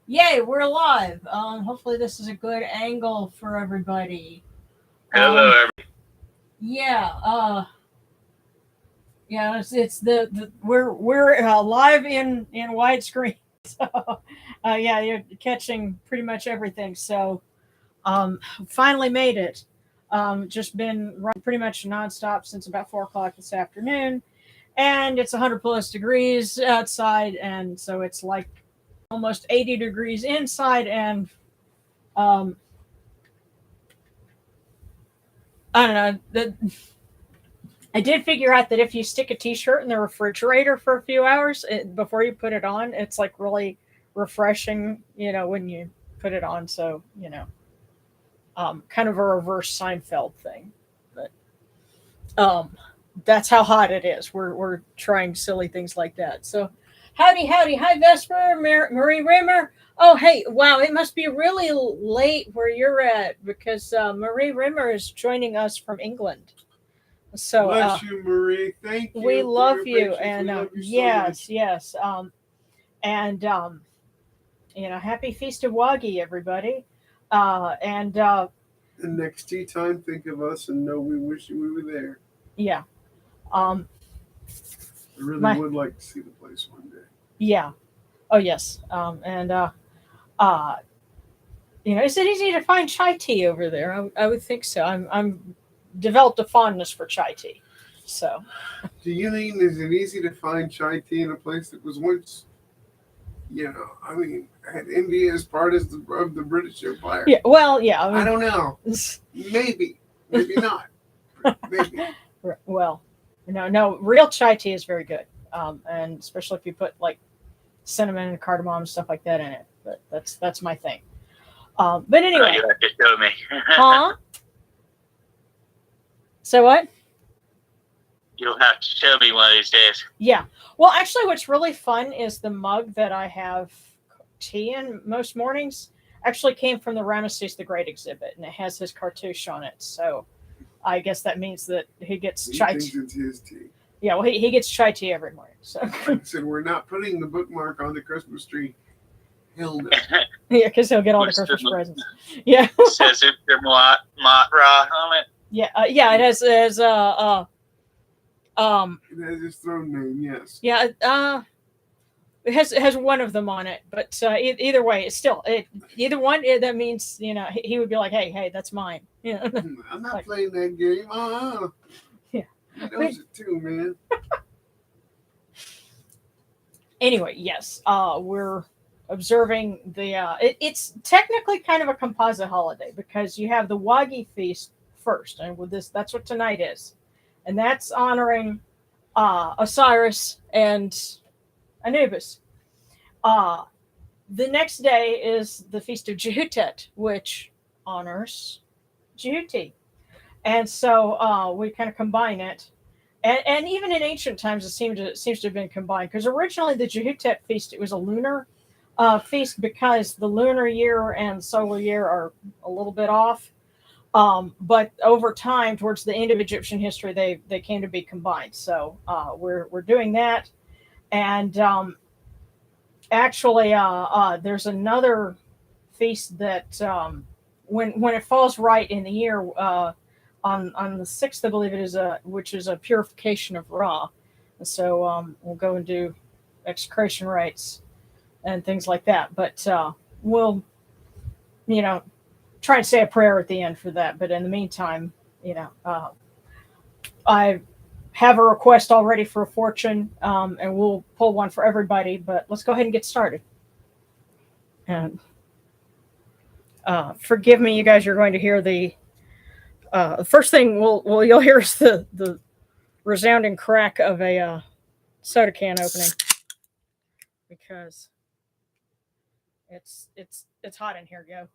Yay, we're live. Hopefully this is a good angle for everybody. Hello, Um, everyone. yeah, yeah, it's the we're live in widescreen. So, yeah, you're catching pretty much everything. So, finally made it. Just been running pretty much nonstop since about 4 o'clock this afternoon, and it's 100 plus degrees outside, and so it's like almost 80 degrees inside, and um, I don't know. I did figure out that if you stick a t-shirt in the refrigerator for a few hours before you put it on, it's like really refreshing, when you put it on. So, kind of a reverse Seinfeld thing. But um, that's how hot it is. We're trying silly things like that. So, howdy, howdy. Hi, Vesper, Marie Rimmer. Oh, hey, wow, it must be really late where you're at because Marie Rimmer is joining us from England. So, Bless you, Marie. Thank we you for love your you, patience. and We love you so yes, much. yes, and happy feast of Wagi, everybody, and And next tea time, think of us and know we wish we were there. yeah, um, I really my would like to see the place one day. yeah, oh yes, and uh, is it easy to find chai tea over there? I would think so. I'm developed a fondness for chai tea, so Do you mean is it easy to find chai tea in a place that was once, I mean, had India as part of the British Empire? yeah, well, yeah, I I mean, don't know. Maybe, maybe not. Maybe. well, no, real chai tea is very good, and especially if you put like cinnamon and cardamom and stuff like that in it. But that's my thing. But anyway, You have to show me. huh? So what? You'll have to show me one of these days. Yeah. Well, actually, what's really fun is the mug that I have tea in most mornings. Actually, came from the Ramesses the Great exhibit, and it has his cartouche on it. So I guess that means that he gets He chai thinks tea. it's his tea. Yeah, well, he gets chai tea every morning. So Like I said, we're not putting the bookmark on the Christmas tree. Hell no. yeah, because he'll get all the What's Christmas the, presents. Yeah, it says Mr. Matra on it. yeah, yeah. It has It has his throne name, yes. yeah, it has one of them on it, but either way, it's still either one. That means he would be like, hey, that's mine. Yeah, I'm not like playing that game. yeah. He But knows it too, man. anyway, yes, we're observing the. It's technically kind of a composite holiday because you have the Wagi feast first, and with this, that's what tonight is, and that's honoring Osiris and Anubis. Uh, the next day is the feast of Jehutet, which honors Jehuti. And so we kind of combine it. And even in ancient times, it seems to have been combined because originally the Jehutet feast, it was a lunar feast because the lunar year and solar year are a little bit off. But over time, towards the end of Egyptian history, they came to be combined. So we're doing that, and actually, there's another feast that when it falls right in the year on the 6th, I believe it is, which is a purification of Ra. And so we'll go and do execration rites and things like that. But we'll you know try and say a prayer at the end for that. But in the meantime, I have a request already for a fortune, and we'll pull one for everybody. But let's go ahead and get started. And forgive me, you guys. You're going to hear the first thing you'll hear is the resounding crack of a soda can opening because it's hot in here. Go.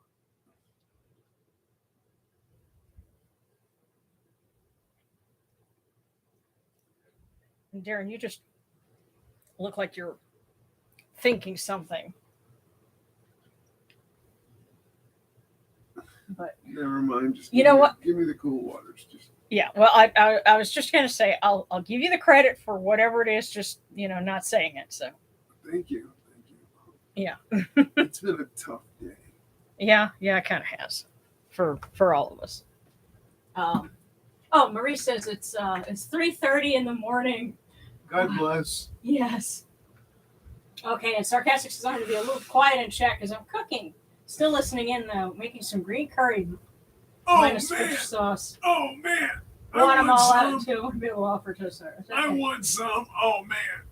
And Darren, you just look like you're thinking something. But Never mind. Just you know what? give me the cool waters. Just Yeah. Well, I was just gonna say I'll give you the credit for whatever it is. Just not saying it. So thank you, thank you. Yeah. It's been a tough day. Yeah, it kind of has for all of us. Um, oh, Marie says it's 3:30 in the morning. God bless. Yes. Okay, and Sarcastic says I'm going to be a little quiet in chat because I'm cooking. Still listening in though, making some green curry minus fish sauce. Oh man! Want them all out too. I'll be able to offer to us. I want some. Oh man!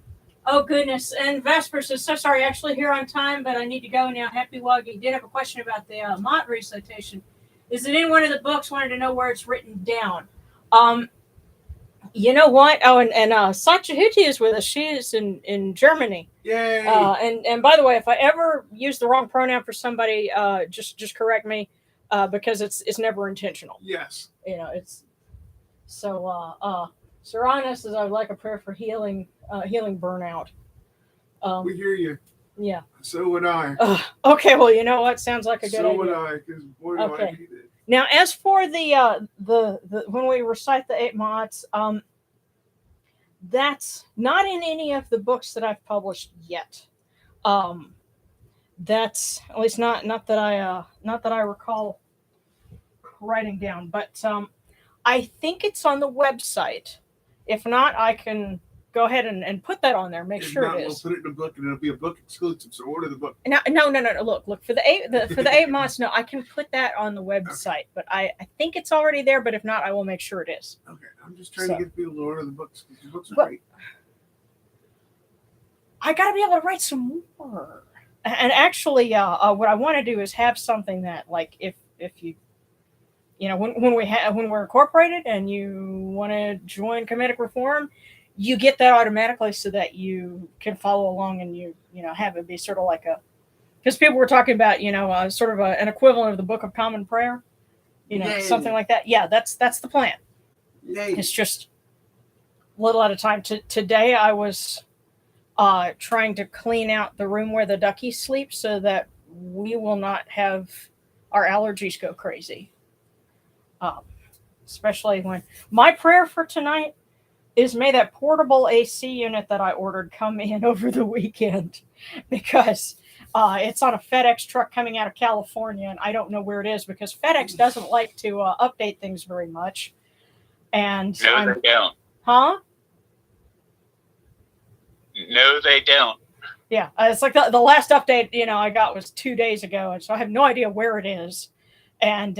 Oh goodness! And Vesper says, "So sorry, actually here on time, but I need to go now." Happy Woggy did have a question about the Mott recitation. Is it in one of the books? Wanted to know where it's written down. You know what? Oh, and Satya Huti is with us. She is in Germany. Yay! And by the way, if I ever use the wrong pronoun for somebody, just correct me, because it's never intentional. Yes. It's so. Serrana says, "I would like a prayer for healing burnout." We hear you. Yeah. So would I. Okay. Well, you know what? Sounds like a good idea. So would I, because boy, do I need it. Now, as for the when we recite the 8 Motts, that's not in any of the books that I've published yet. That's at least not that I recall writing down, but I think it's on the website. If not, I can go ahead and put that on there. Make If sure not, it is. We'll put it in a book, and it'll be a book exclusive. So order the book. No. Look for the 8 Motts. No, I can put that on the website, okay. But I think it's already there. But if not, I will make sure it is. Okay, I'm just trying to get people to order the books. The books are great. I got to be able to write some more. And actually, what I want to do is have something that, like, if you, when we're incorporated and you want to join Kemetic Reform, you get that automatically so that you can follow along and you have it be sort of like because people were talking about sort of an equivalent of the Book of Common Prayer, something like that. Yeah, that's the plan. Yay. It's just a little at a time. Today I was trying to clean out the room where the duckies sleep so that we will not have our allergies go crazy. Especially when my prayer for tonight is may that portable AC unit that I ordered come in over the weekend, because it's on a FedEx truck coming out of California, and I don't know where it is because FedEx doesn't like to update things very much. And no, they don't. Huh? No, they don't. Yeah, it's like the last update I got was 2 days ago, and so I have no idea where it is. And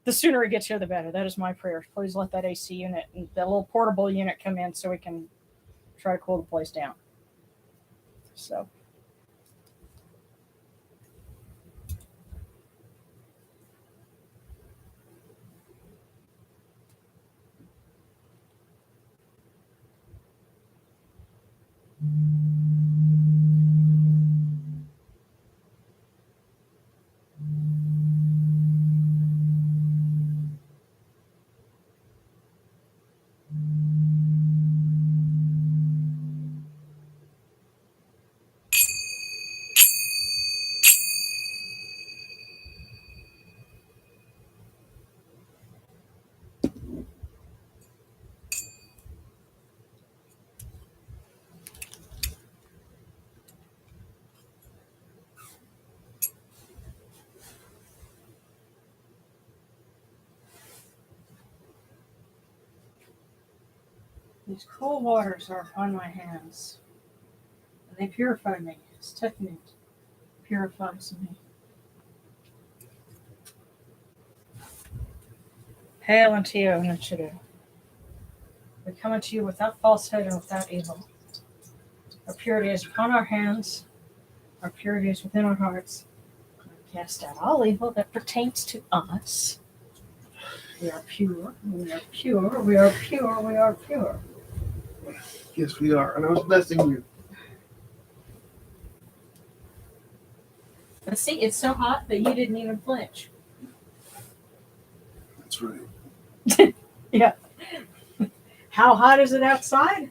the sooner it gets here, the better. That is my prayer. Please let that AC unit, that little portable unit, come in so we can try to cool the place down. So. These cool waters are upon my hands, and they purify me. It's Tiffany purifies me. Hail unto you, Nichiru. We come unto you without falsehood and without evil. Our purity is upon our hands. Our purity is within our hearts. We cast out all evil that pertains to us. We are pure. We are pure. We are pure. We are pure. Yes, we are. And I was blessing you. But see, it's so hot that you didn't even flinch. That's right. Yeah. How hot is it outside?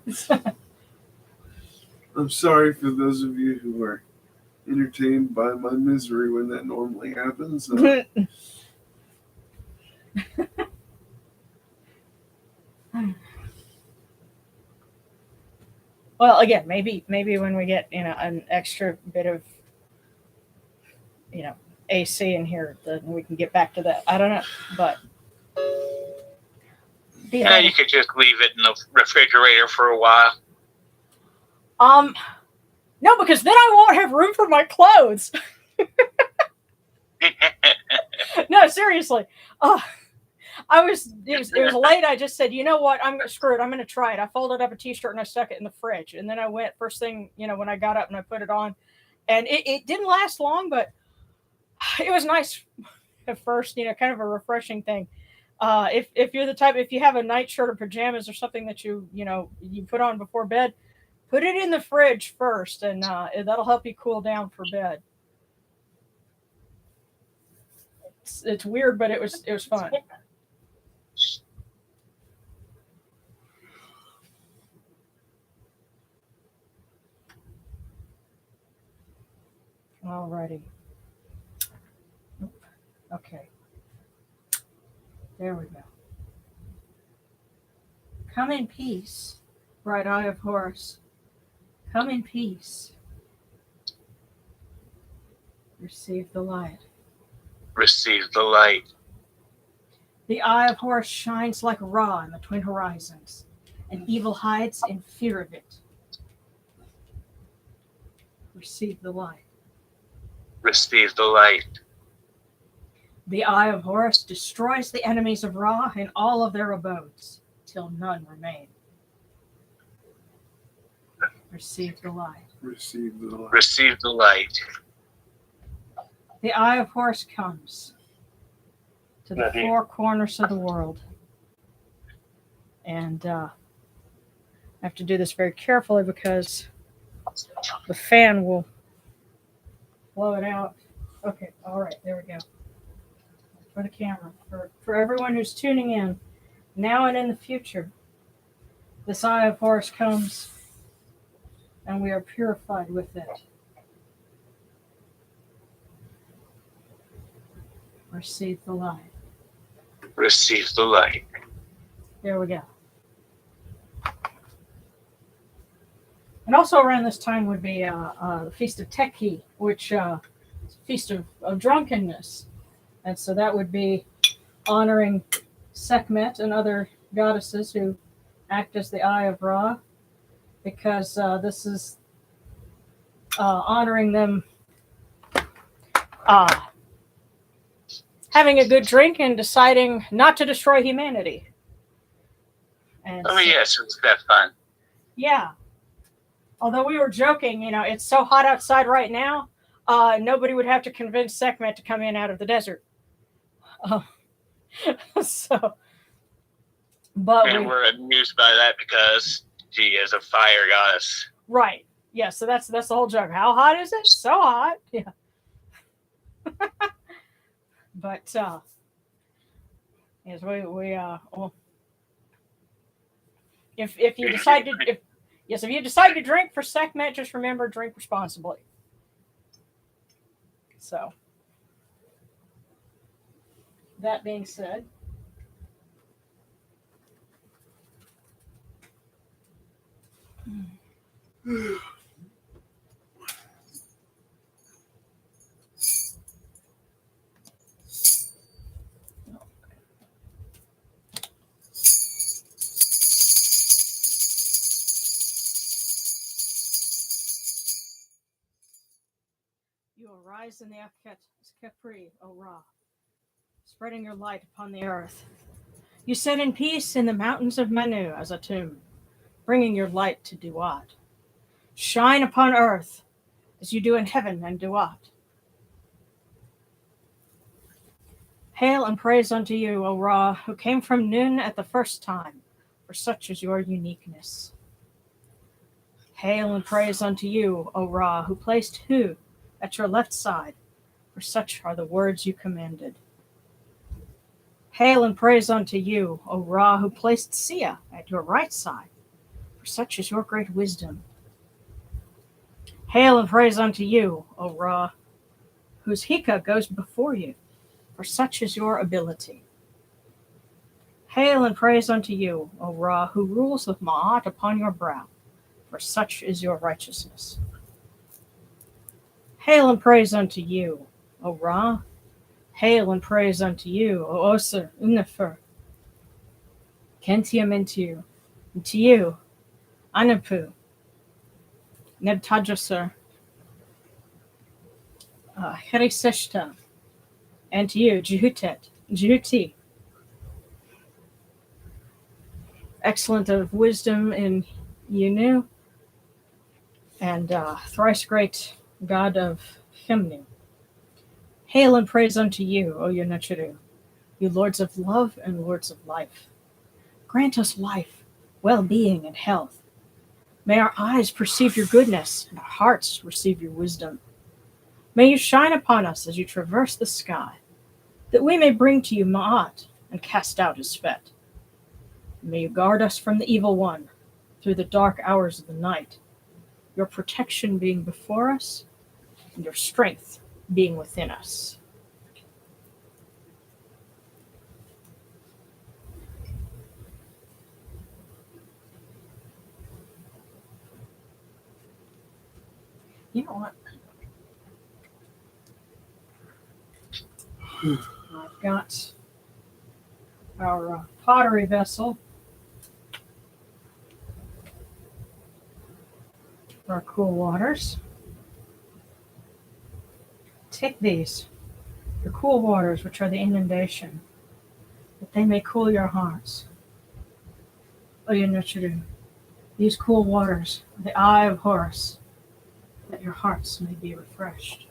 I'm sorry for those of you who are entertained by my misery when that normally happens. Well, again, maybe when we get an extra bit of AC in here, then we can get back to that. I don't know, but Yeah, you could just leave it in the refrigerator for a while. No, because then I won't have room for my clothes. No, seriously. It was late. I just said, you know what? I'm screwed. I'm going to try it. I folded up a t-shirt and I stuck it in the fridge. And then I went first thing, when I got up and I put it on, and it didn't last long, but it was nice at first, kind of a refreshing thing. If you're the type, if you have a nightshirt or pajamas or something that you put on before bed, put it in the fridge first, and that'll help you cool down for bed. It's weird, but it was fun. Alrighty. Okay. There we go. Come in peace, bright eye of Horus. Come in peace. Receive the light. Receive the light. The eye of Horus shines like Ra in the twin horizons, and evil hides in fear of it. Receive the light. Receive the light. The eye of Horus destroys the enemies of Ra in all of their abodes, till none remain. Receive the light. Receive the light. Receive the light. The eye of Horus comes to the four corners of the world. And I have to do this very carefully because the fan will blow it out. Okay, all right, there we go. For the camera, for everyone who's tuning in, now and in the future, this eye of Horus comes, and we are purified with it. Receive the light. Receive the light. There we go. And also around this time would be the Feast of Teki, which is a feast of drunkenness. And so that would be honoring Sekhmet and other goddesses who act as the Eye of Ra, because this is honoring them having a good drink and deciding not to destroy humanity. And yes, it's that fun. Yeah. Although we were joking, it's so hot outside right now, nobody would have to convince Sekhmet to come in out of the desert. But we're amused by that because she is a fire goddess. Right. Yeah, so that's the whole joke. How hot is it? So hot. Yeah. But yes, we well, if you decide to if you decide to drink for Sekhmet, just remember, drink responsibly. So that being said, you arise in the Khepri, O Ra, spreading your light upon the earth. You sit in peace in the mountains of Manu as a tomb, bringing your light to Duat. Shine upon earth as you do in heaven and Duat. Hail and praise unto you, O Ra, who came from Nun at the first time, for such is your uniqueness. Hail and praise unto you, O Ra, who placed Hu at your left side, for such are the words you commanded. Hail and praise unto you, O Ra, who placed Sia at your right side, for such is your great wisdom. Hail and praise unto you, O Ra, whose Hika goes before you, for such is your ability. Hail and praise unto you, O Ra, who rules with Ma'at upon your brow, for such is your righteousness. Hail and praise unto you, O Ra, hail and praise unto you, O Oser, Unifer, Kentium into you, Anapu, Nebtadrasur, Heriseshta, and to you, Jehuti, excellent of wisdom in Yenu, and thrice great God of Himni. Hail and praise unto you, O Yunachiru, you lords of love and lords of life. Grant us life, well-being, and health. May our eyes perceive your goodness and our hearts receive your wisdom. May you shine upon us as you traverse the sky, that we may bring to you Ma'at and cast out his spet. May you guard us from the evil one through the dark hours of the night, your protection being before us and your strength being within us. You know what? I've got our pottery vessel for our cool waters. Take these, your cool waters, which are the inundation, that they may cool your hearts. Oyunachuru, these cool waters are the eye of Horus, that your hearts may be refreshed.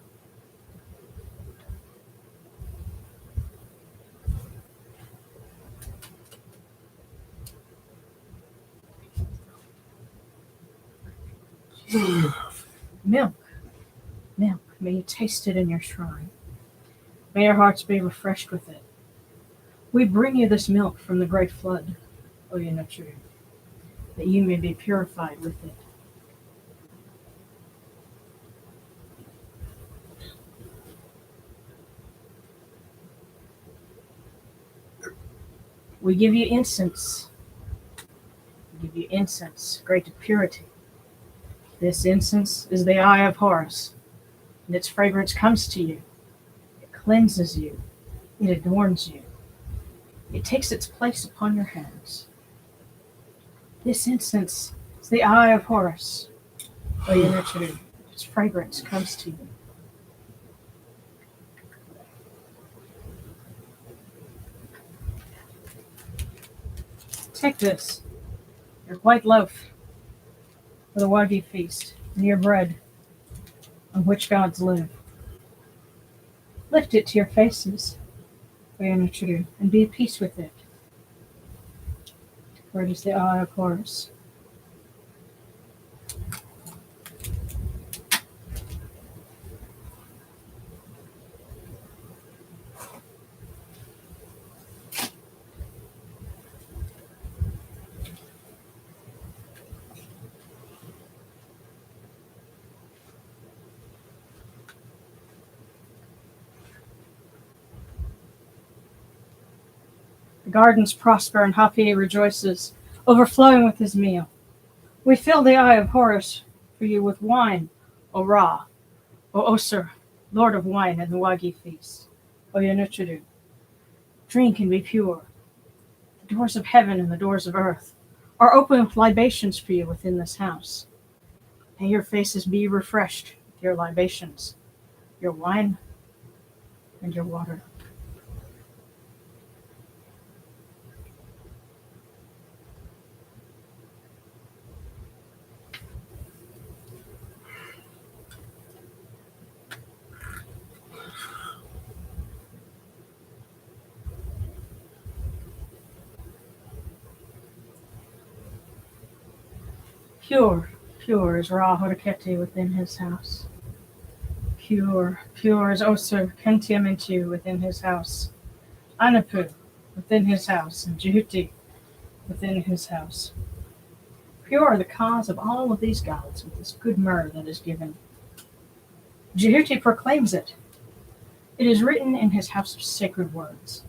Milk, milk, may you taste it in your shrine. May your hearts be refreshed with it. We bring you this milk from the great flood, Oyunachuru, that you may be purified with it. We give you incense. We give you incense, great purity. This incense is the eye of Horus, and its fragrance comes to you. It cleanses you. It adorns you. It takes its place upon your hands. This incense is the eye of Horus. Oyunachuru, its fragrance comes to you. Take this, your white loaf, for the Wagi feast, and your bread, on which gods live. Lift it to your faces, Oyunachuru, and be at peace with it, for it is the eye of Horus. The gardens prosper and Hapi rejoices, overflowing with his meal. We fill the eye of Horus for you with wine, O Ra, O Oser, Lord of wine and the Wagi feast, O Yanuchadu. Drink and be pure. The doors of heaven and the doors of earth are open with libations for you within this house. May your faces be refreshed with your libations, your wine, and your water. Pure, pure is Ra Horiketi within his house. Pure, pure is Oser Kentiamentu within his house. Anapu within his house, and Jehuti within his house. Pure are the cause of all of these gods with this good myrrh that is given. Jehuti proclaims it. It is written in his house of sacred words.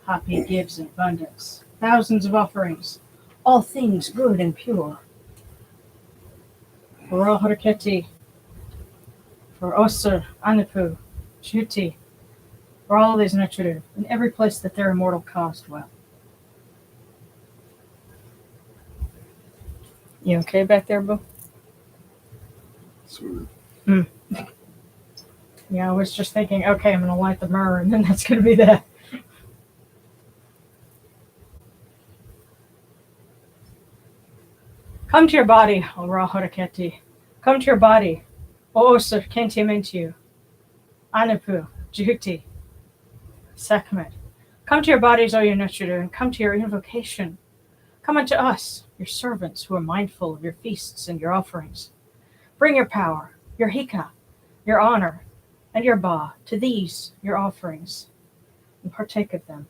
Hapi gives in abundance, thousands of offerings, all things good and pure. For Ra Horiketi, for Oser Anapu, Juti, for all these Nechuru, in every place that their immortal cause dwell. You okay back there, Boo? Sort of. Yeah, I was just thinking, okay, I'm going to light the myrrh, and then that's going to be that. Come to your body, O Rahoraketi. Come to your body, O Osir Kentiamentiu, Anapu, Jehuti, Sekhmet. Come to your bodies, O your Nechuru, and come to your invocation. Come unto us, your servants who are mindful of your feasts and your offerings. Bring your power, your hika, your honor, and your ba to these, your offerings, and partake of them.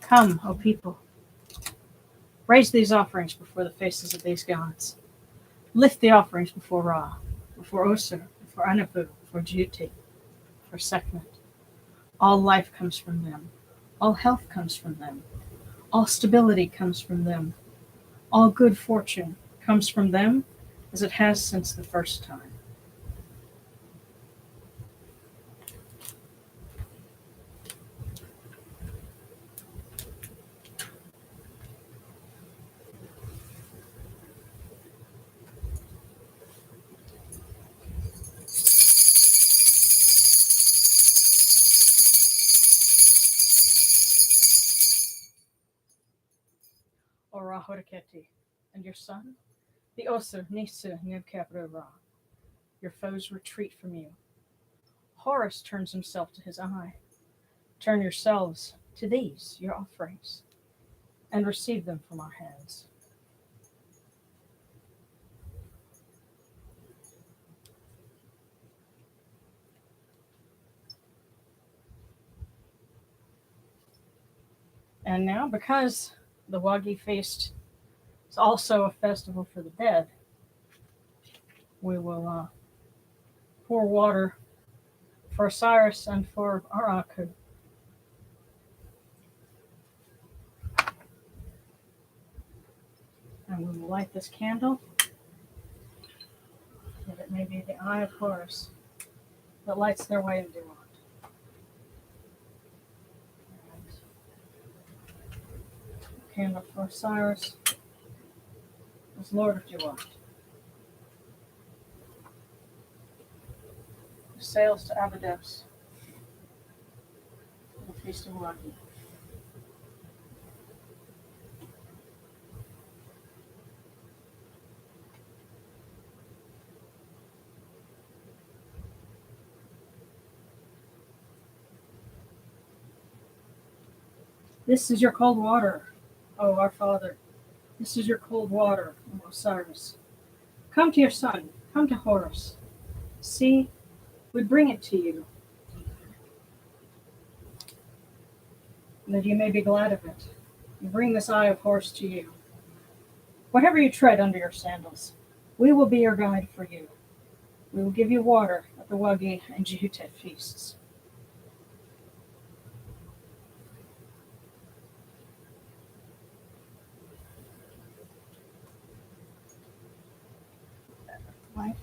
Come, O people, raise these offerings before the faces of these gods. Lift the offerings before Ra, before Osir, before Anapu, before Juti, for Sekhmet. All life comes from them. All health comes from them. All stability comes from them. All good fortune comes from them, as it has since the first time. O Rahoraketi, and your son, the Osir Nisu Nebkabra Ra. Your foes retreat from you. Horus turns himself to his eye. Turn yourselves to these, your offerings, and receive them from our hands. And now, because the Wagi Feast is also a festival for the dead, we will pour water for Osiris and for Araku. And we will light this candle, that it may be the eye of Horus that lights their way in Duat. Candle for Osiris as Lord of Duat. Who sails to Abydos for the Feast of Wagi. This is your cold water, O our Father. This is your cold water, O Osiris. Come to your son, come to Horus. See, we bring it to you, that you may be glad of it. We bring this eye of Horus to you. Whatever you tread under your sandals, we will be your guide for you. We will give you water at the Wagi and Jehutet feasts. Right?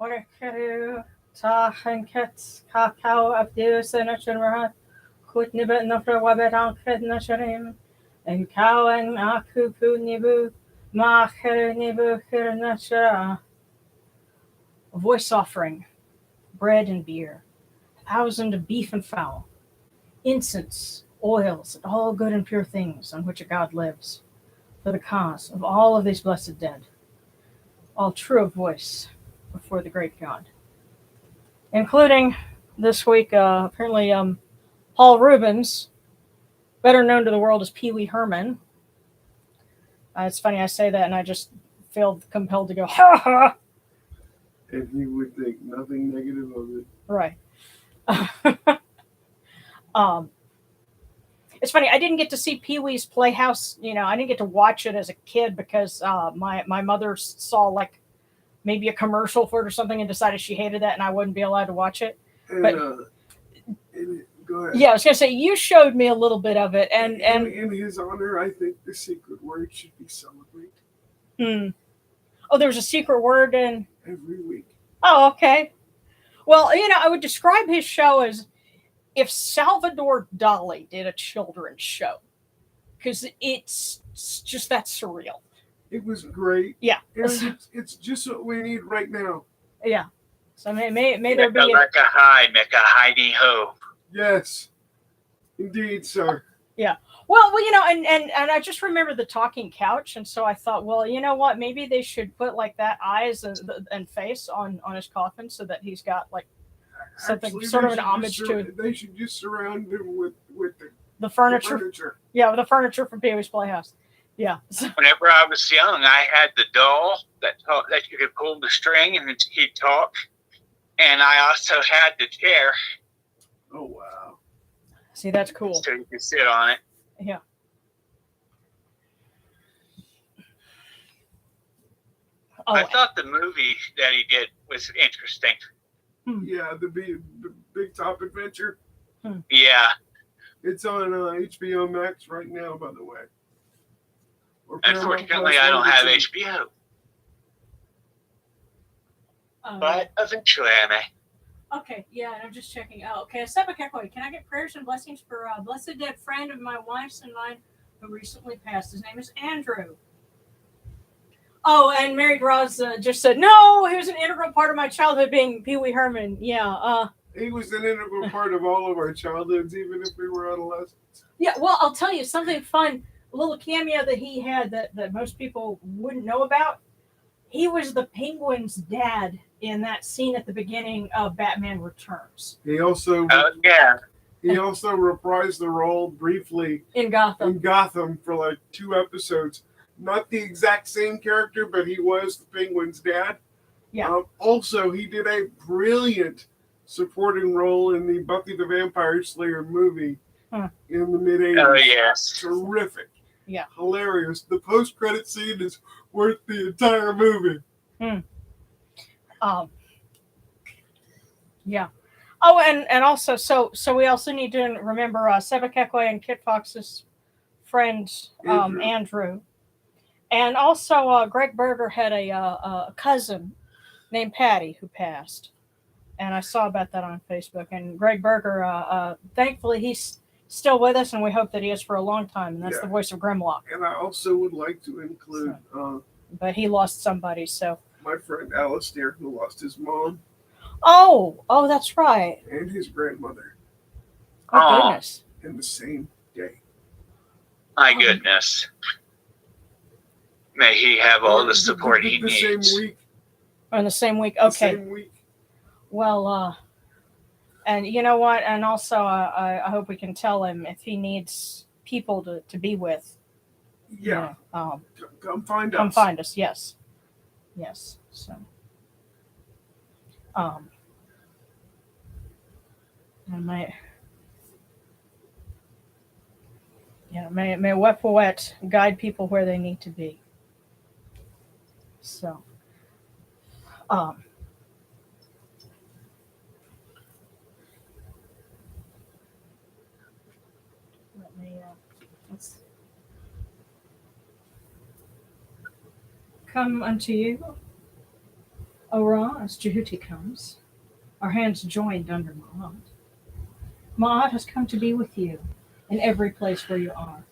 Warakeru, Tahankets, Kakao, Abdus, and Ashurahat, Kutnibet, Nofra, Wabet, Ankhed, Nasharim, and Cow and Akuku Nibu, Maher Nibu, Hirnashara. A voice offering, bread and beer, 1,000 of beef and fowl, incense, oils, and all good and pure things on which a god lives, for the cause of all of these blessed dead, all true of voice before the great God. Including this week, apparently, Paul Rubens, better known to the world as Pee Wee Herman. It's funny I say that, and I just feel compelled to go, ha ha! And he would think nothing negative of it. Right. Um, it's funny. I didn't get to see Pee Wee's Playhouse. I didn't get to watch it as a kid because my mother saw like maybe a commercial for it or something and decided she hated that and I wouldn't be allowed to watch it. And, But go ahead. yeah, I was gonna say you showed me a little bit of it, and In his honor, I think the secret word should be celebrate oh, there was a secret word in. every week. Oh, okay. Well, I would describe his show as if Salvador Dali did a children's show because it's just that surreal. It was great. Yeah. And it's just what we need right now. Yeah. So may there be Make a hidey ho. Yes. Indeed, sir. Yeah. Well, and I just remember the talking couch, and so I thought, well, you know what? Maybe they should put like that eyes and face on his coffin, so that he's got like something Actually, sort they of an should homage just to it. They should just surround him with The the furniture. furniture. Yeah, with the furniture from Pee Wee's Playhouse. Yeah. So, Whenever I was young, I had the doll that you could pull the string and he'd talk. And I also had the chair Oh, wow. see, that's cool. so you could sit on it. Yeah. Oh, I thought the movie that he did was interesting. Yeah, the Big Top Adventure. Yeah. It's on HBO Max right now, by the way. Or Paramount Unfortunately, Plus, I don't one of have the two. HBO, um, but eventually I may. okay, yeah, and I'm just checking. Oh, okay. Sebekekoi, can I get prayers and blessings for a blessed dead friend of my wife's and mine who recently passed? His name is Andrew. Oh, and Mary Draws just said, no, he was an integral part of my childhood being Pee Wee Herman. Yeah. He was an integral part of all of our childhoods, even if we were adolescents. Yeah, well, I'll tell you something fun. A little cameo that he had that most people wouldn't know about. He was the Penguin's dad in that scene at the beginning of Batman Returns He also Yeah. he also reprised the role briefly in Gotham. in Gotham for like 2 episodes. Not the exact same character, but he was the Penguin's dad. Yeah. Also, he did a brilliant supporting role in the Buffy the Vampire Slayer movie in the mid-'80s. Oh, yes. Terrific. Yeah. Hilarious. The post-credit scene is worth the entire movie. Yeah. Oh, and also, so we also need to remember Sebekekwe and Kit Fox's friend Andrew. And also, Greg Berger had a cousin named Patty who passed. And I saw about that on Facebook. And Greg Berger, thankfully, he's still with us, and we hope that he is for a long time. And that's the voice of Grimlock. And I also would like to include but he lost somebody, so. my friend Alistair, who lost his mom. Oh, that's right. And his grandmother. Oh, goodness. In the same day. My goodness. May he have all the support he needs. The same week. In the same week? Okay. The same week. Well, and you know what? And also, I hope we can tell him if he needs people to be with. Yeah. Come find us. Come find us, yes. Yes. So. And may Wet guide people where they need to be. So, let's come unto you, O Ra, as Jehuti comes, our hands joined under Ma'at. Ma'at has come to be with you in every place where you are.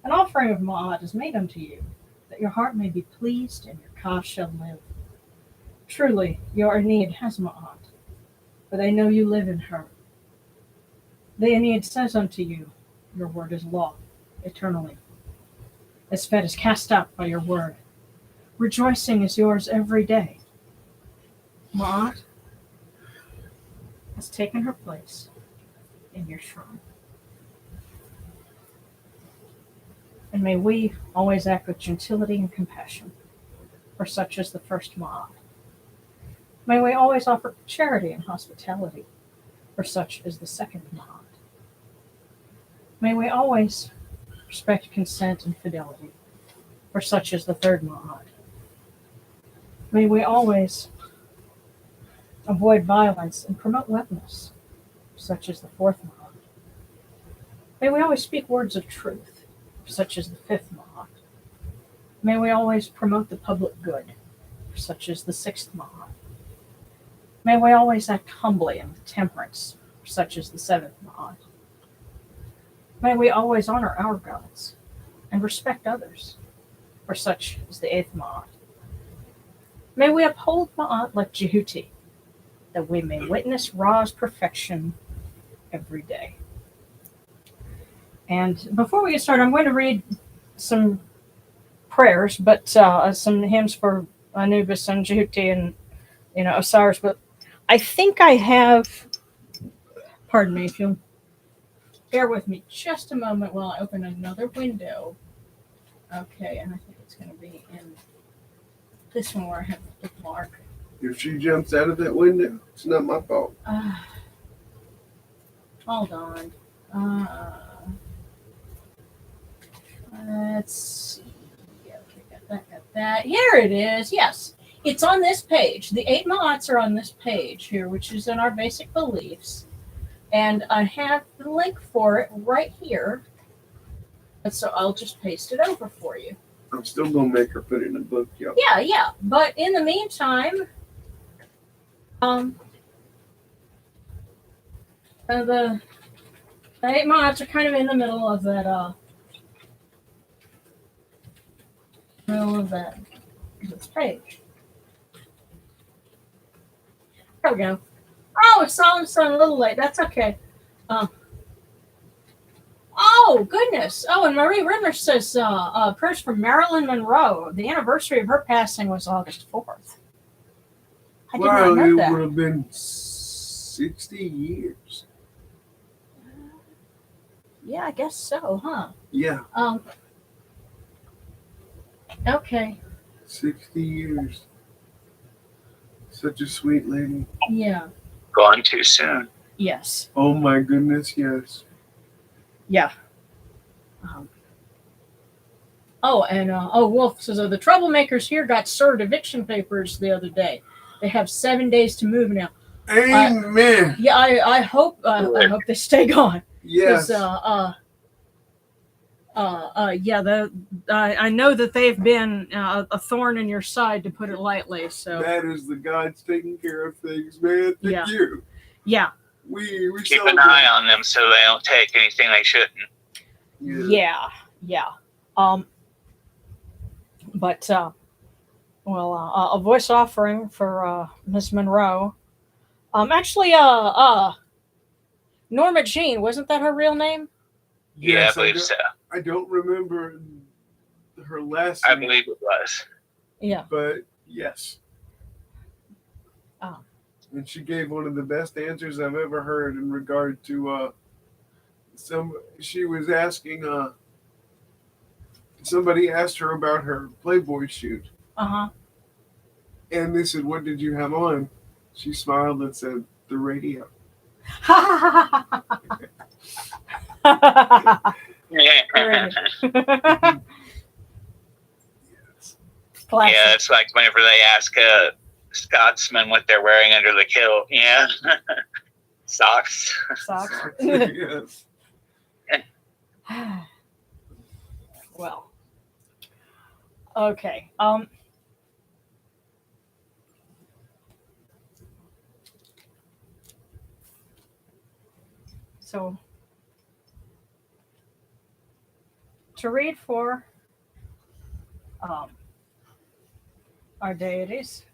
An offering of Ma'at is made unto you, that your heart may be pleased and your ka shall live. Truly, your Aeneid has Ma'at, for they know you live in her. The Aeneid says unto you, your word is law, eternally. Esfet is cast out by your word. Rejoicing is yours every day. Ma'at has taken her place in your shrine. And may we always act with gentility and compassion, for such is the first Ma'at. May we always offer charity and hospitality, for such is the second Ma'at. May we always respect consent and fidelity, for such is the third Ma'at. May we always avoid violence and promote wellness, such as the fourth Ma'at. May we always speak words of truth, such as the fifth Ma'at. May we always promote the public good, such as the sixth Ma'at. May we always act humbly and with temperance, such as the seventh Ma'at. May we always honor our gods and respect others, for such is the eighth Ma'at. May we uphold Ma'at like Jehuti, that we may witness Ra's perfection every day. And before we get started, I'm going to read some prayers, but some hymns for Anubis and Jehuti and Osiris. But I think I have. Pardon me if you'll bear with me just a moment while I open another window. Okay, and I think it's going to be in this one where I have the bookmark. If she jumps out of that window, it's not my fault. Hold on. Let's see. Okay, got that. Here it is. Yes, it's on this page. The 8 Ma'ats are on this page here, which is in our basic beliefs. And I have the link for it right here. And so I'll just paste it over for you. I'm still going to make her put it in a book, y'all. Yeah. But in the meantime, the 8 Ma'ats are kind of in the middle of that, this page. There we go. Oh, it's almost a little late. That's okay. Oh, goodness. Oh, and Marie Rimmer says prayers for Marilyn Monroe. The anniversary of her passing was August 4th. I did not know that. It would have been 60 years. Yeah, I guess so, huh? Yeah. Okay. 60 years. Such a sweet lady. Yeah. Gone too soon. Yes. Oh my goodness, yes. Yeah. Wolf says, the troublemakers here got served eviction papers the other day. They have 7 days to move now. Amen. I hope they stay gone. Yes. I know that they've been a thorn in your side, to put it lightly. So that is the God's taking care of things, man. Thank you. Yeah. We keep an eye on them so they don't take anything they shouldn't. Yeah. A voice offering for Miss Monroe. Norma Jean, wasn't that her real name? Yeah, I believe so. I don't remember her last name. I believe it was. Yeah. But yes. And she gave one of the best answers I've ever heard in regard to she was asking somebody asked her about her Playboy shoot. Uh-huh. And they said, "What did you have on?" She smiled and said, "The radio." Yeah, it's like whenever they ask Scotsman what they're wearing under the kilt. Yeah. Socks. Yes. Well. Okay. So to read for our deities,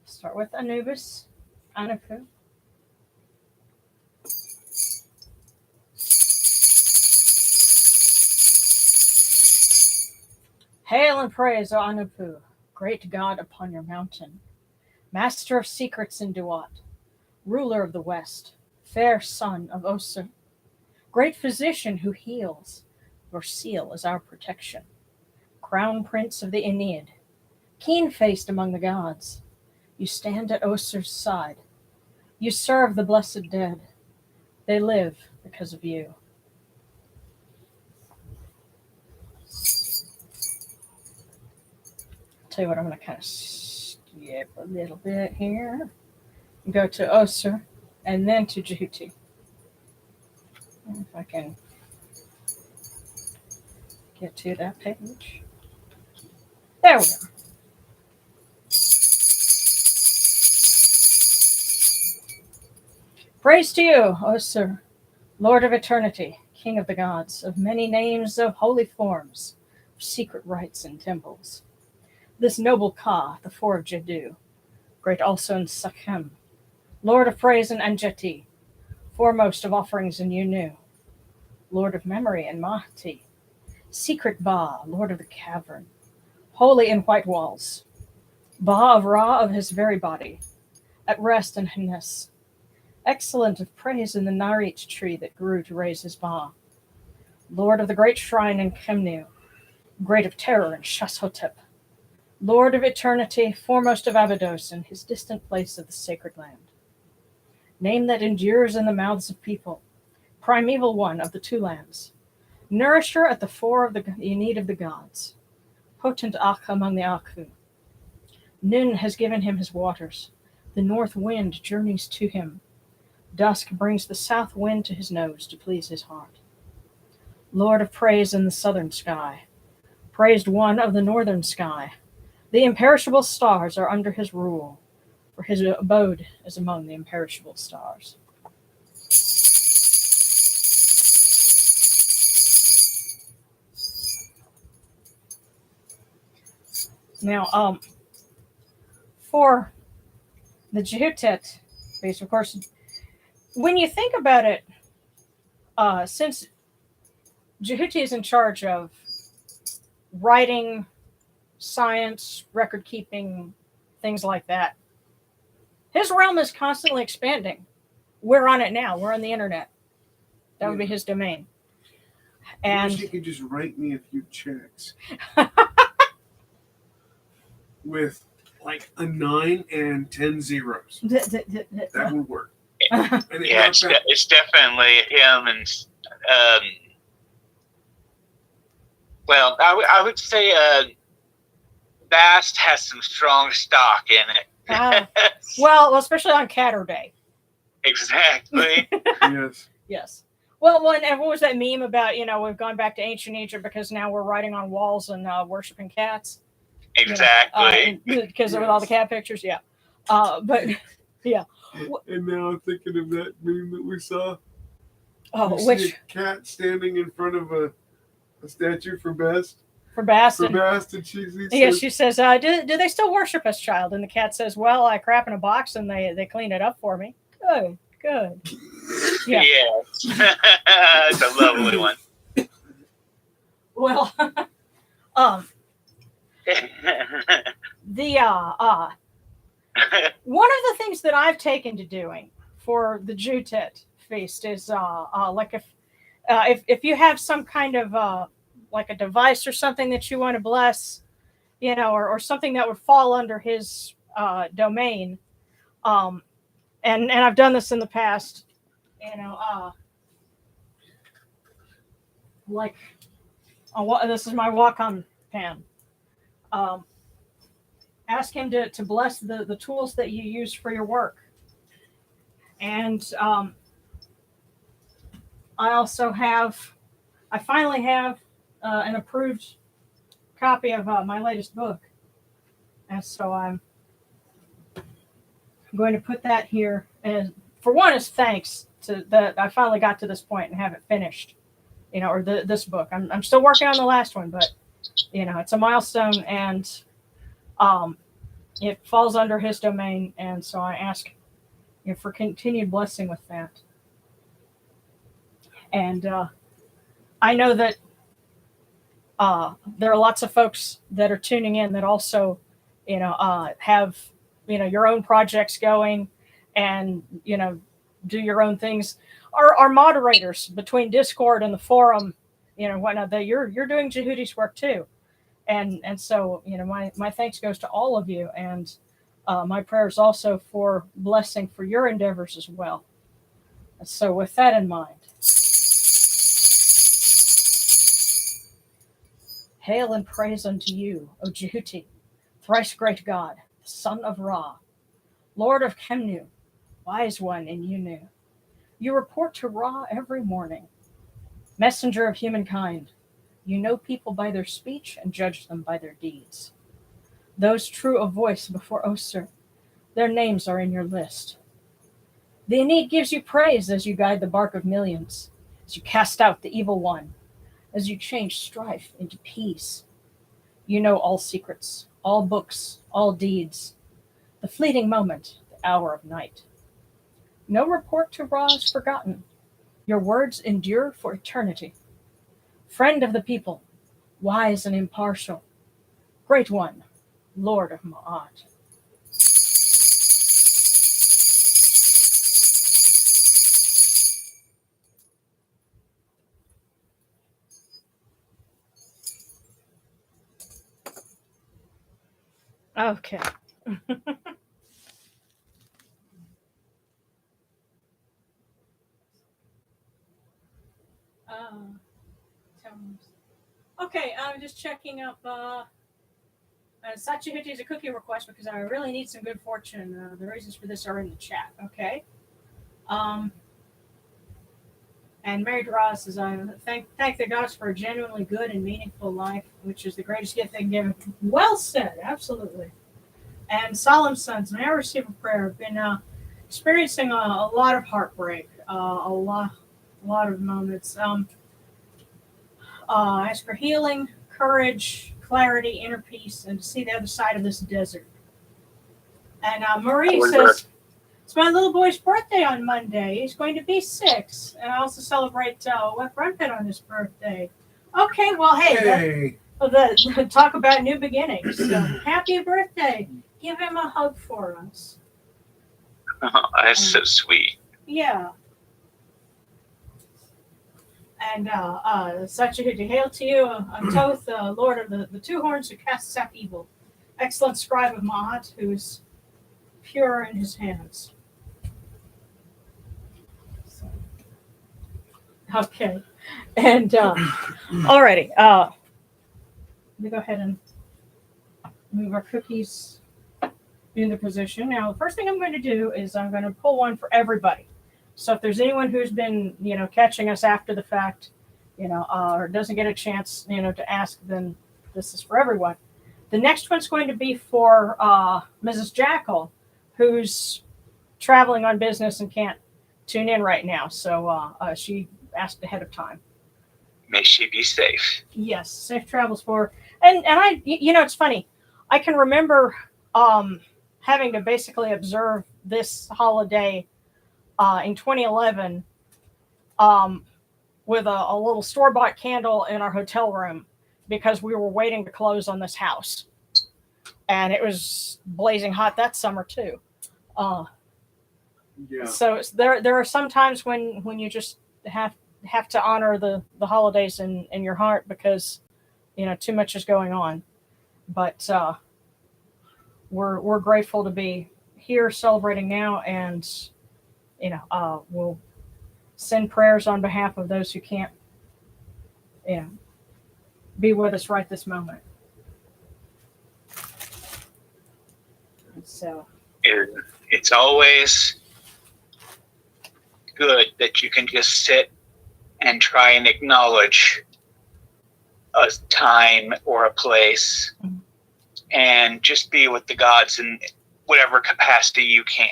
start with Anubis, Anapu. Hail and praise, O Anapu, great God upon your mountain, master of secrets in Duat, ruler of the west, fair son of Osir, great physician who heals, your seal is our protection, crown prince of the Aeneid, keen-faced among the gods, you stand at Osir's side, you serve the blessed dead, they live because of you. tell you what, I'm going to kind of skip a little bit here. Go to Osir and then to Jehuti. If I can get to that page. There we are. Praise to you, Osir, Lord of eternity, King of the gods, of many names, of holy forms, of secret rites and temples. This noble Ka, the four of Jeddu, great also in Sakhem, Lord of praise in Anjeti, foremost of offerings in Yunu, Lord of memory in Mahti, secret Ba, Lord of the cavern, holy in white walls, Ba of Ra of his very body, at rest in Hines, excellent of praise in the Narit tree that grew to raise his Ba, Lord of the great shrine in Kemnu, great of terror in Shashotep, Lord of eternity, foremost of Abydos in his distant place of the sacred land. Name that endures in the mouths of people, primeval one of the two lands, nourisher at the fore of the need of the gods, potent Akh among the Akhu. Nun has given him his waters, the north wind journeys to him, dusk brings the south wind to his nose to please his heart. Lord of praise in the southern sky, praised one of the northern sky, the imperishable stars are under his rule, for his abode is among the imperishable stars. Now, for the Jehutet base, of course, when you think about it, since Jehuti is in charge of writing, science, record keeping, things like that, his realm is constantly expanding. We're on it now. We're on the internet. That would be his domain. I And wish he could just write me a few checks with like a 9 and 10 zeros. That would work. Yeah, it's definitely him, and well, I would say Bast has some strong stock in it. Well, especially on Catter Day. Exactly. Yes. Yes. Well, what was that meme about? We've gone back to ancient Egypt because now we're writing on walls and worshiping cats. Exactly. Because with all the cat pictures, yeah. But yeah. And now I'm thinking of that meme that we saw. Oh, which a cat standing in front of a statue for Bast? For Bast. For Bast, and she says, do they still worship us, child? And the cat says, well, I crap in a box and they clean it up for me. Good. Yeah. It's a lovely one. Well, one of the things that I've taken to doing for the Jutet feast is like if you have some kind of like a device or something that you want to bless, or something that would fall under his domain, and I've done this in the past, like this is my Wacom pan. Ask him to bless the tools that you use for your work. And I finally have an approved copy of my latest book. And so I'm going to put that here. And for one, is thanks to that I finally got to this point and have it finished, or this book. I'm still working on the last one, but, it's a milestone, and it falls under his domain. And so I ask for continued blessing with that. And I know that there are lots of folks that are tuning in that also, have, your own projects going and, do your own things. Our moderators between Discord and the forum, whatnot, you're doing Jehuti's work too. And so, my thanks goes to all of you. And my prayers also for blessing for your endeavors as well. So with that in mind, hail and praise unto you, O Jehuti, thrice great God, the son of Ra, Lord of Kemnu, wise one in Yunu. You report to Ra every morning, messenger of humankind. You know people by their speech and judge them by their deeds. Those true of voice before Osir, their names are in your list. The Aeneid gives you praise as you guide the bark of millions, as you cast out the evil one, as you change strife into peace. You know all secrets, all books, all deeds, the fleeting moment, the hour of night. No report to Ra is forgotten. Your words endure for eternity. Friend of the people, wise and impartial, great one, Lord of Ma'at. Okay. uh, okay, I'm just checking up. Sachi is a cookie request because I really need some good fortune. The reasons for this are in the chat. Okay. Um, and Mary Dara says, I thank the gods for a genuinely good and meaningful life, which is the greatest gift they can give. Well said, absolutely. And Solemn Sons, may I receive a prayer? I've been experiencing a lot of heartbreak, a lot of moments. Ask for healing, courage, clarity, inner peace, and to see the other side of this desert. And Marie says, it's my little boy's birthday on Monday. He's going to be 6. And I also celebrate Wet Grumpet on his birthday. Okay, well, hey. Talk about new beginnings. So, happy birthday. Give him a hug for us. Oh, that's so sweet. Yeah. And such a hail to you, Toth, Lord of the two horns who casts out evil. Excellent scribe of Ma'at, who is pure in his hands. Okay. And alrighty. Let me go ahead and move our cookies into position. Now, the first thing I'm going to do is I'm going to pull one for everybody. So if there's anyone who's been, catching us after the fact, or doesn't get a chance, to ask, then this is for everyone. The next one's going to be for Mrs. Jackal, who's traveling on business and can't tune in right now. So she asked ahead of time. May she be safe. Yes, safe travels for her. And I, it's funny. I can remember having to basically observe this holiday in 2011 with a little store-bought candle in our hotel room because we were waiting to close on this house. And it was blazing hot that summer too. Yeah. So there are some times when you just have to honor the holidays in your heart because too much is going on. But we're grateful to be here celebrating now, and we'll send prayers on behalf of those who can't be with us right this moment. So it's always good that you can just sit and try and acknowledge a time or a place and just be with the gods in whatever capacity you can.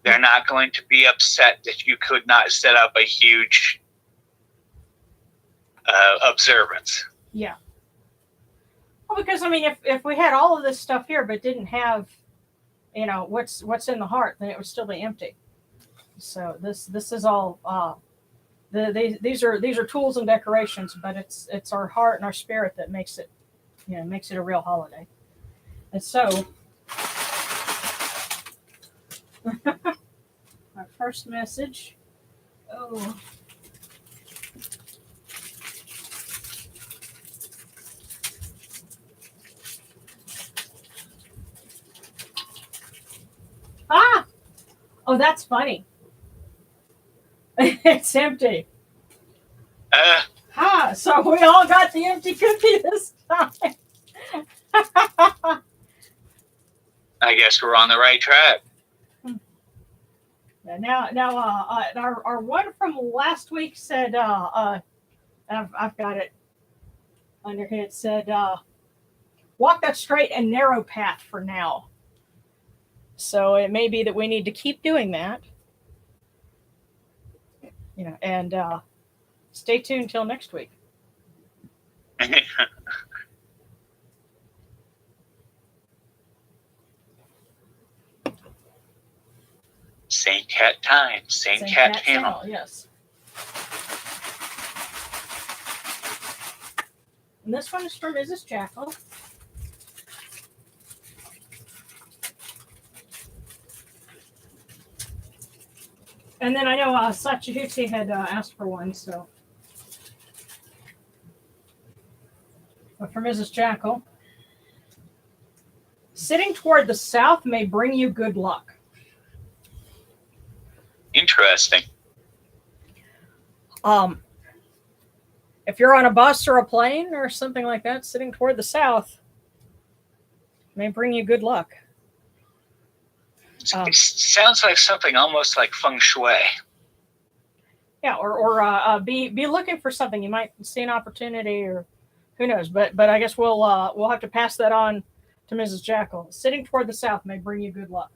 They're not going to be upset that you could not set up a huge observance. Yeah. Well, because if we had all of this stuff here but didn't have, what's in the heart, then it would still be empty. So this is all. These are tools and decorations, but it's our heart and our spirit that makes it a real holiday. And so our first message. Oh. Ah! Oh, that's funny. It's empty. So we all got the empty cookie this time. I guess we're on the right track. Yeah, now, our one from last week said, I've got it under here. It said, walk that straight and narrow path for now. So it may be that we need to keep doing that. And stay tuned till next week. Saint Cat time, Saint Cat channel. Yes. And this one is from Mrs. Jackal. And then I know Sachihuchi had asked for one, so. But for Mrs. Jackal, sitting toward the south may bring you good luck. Interesting. If you're on a bus or a plane or something like that, sitting toward the south may bring you good luck. It sounds like something almost like feng shui. Yeah, or be looking for something. You might see an opportunity, or who knows. But I guess we'll have to pass that on to Mrs. Jackal. Sitting toward the south may bring you good luck.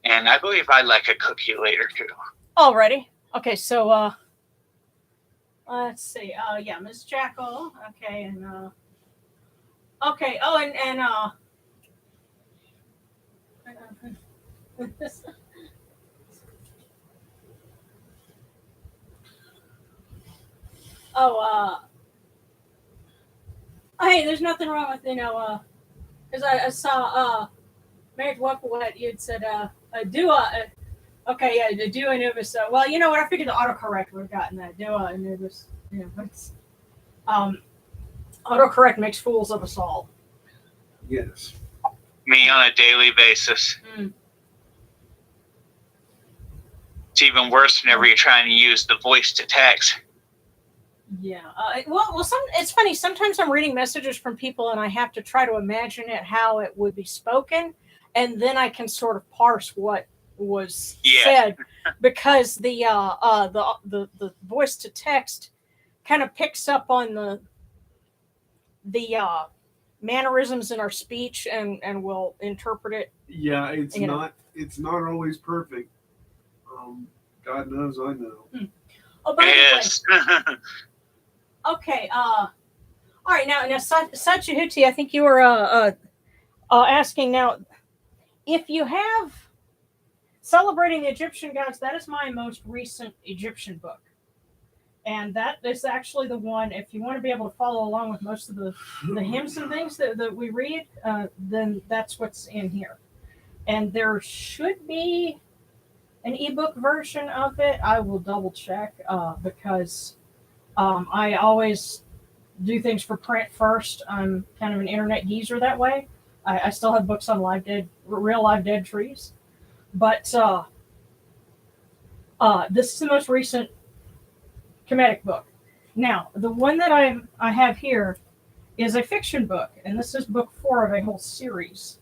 And I believe I'd like a cookie later too. Alrighty. Okay, so let's see. Yeah, Miss Jackal. Okay, and okay. Oh, and hey, there's nothing wrong with because I saw Married Waffle you'd said okay, yeah, the Dua Anubis. Well, you know what? I figured the autocorrect would have gotten that Dua Anubis. But autocorrect makes fools of us all. Yes. Me on a daily basis. Mm. It's even worse whenever you're trying to use the voice to text. Yeah. It's funny. Sometimes I'm reading messages from people, and I have to try to imagine it how it would be spoken, and then I can sort of parse what was said, because the voice to text kind of picks up on the mannerisms in our speech and will interpret it. Yeah, it's not always perfect. God knows I know. Oh, by yes. the way. Okay. All right. Now, Sachihuti, I think you were asking now if you have Celebrating the Egyptian Gods. That is my most recent Egyptian book, and that is actually the one. If you want to be able to follow along with most of the hymns and things that we read, then that's what's in here. And there should be an ebook version of it. I will double check because I always do things for print first. I'm kind of an internet geezer that way. I still have books on real live dead trees, but this is the most recent Kemetic book. Now, the one that I have here is a fiction book, and this is book 4 of a whole series.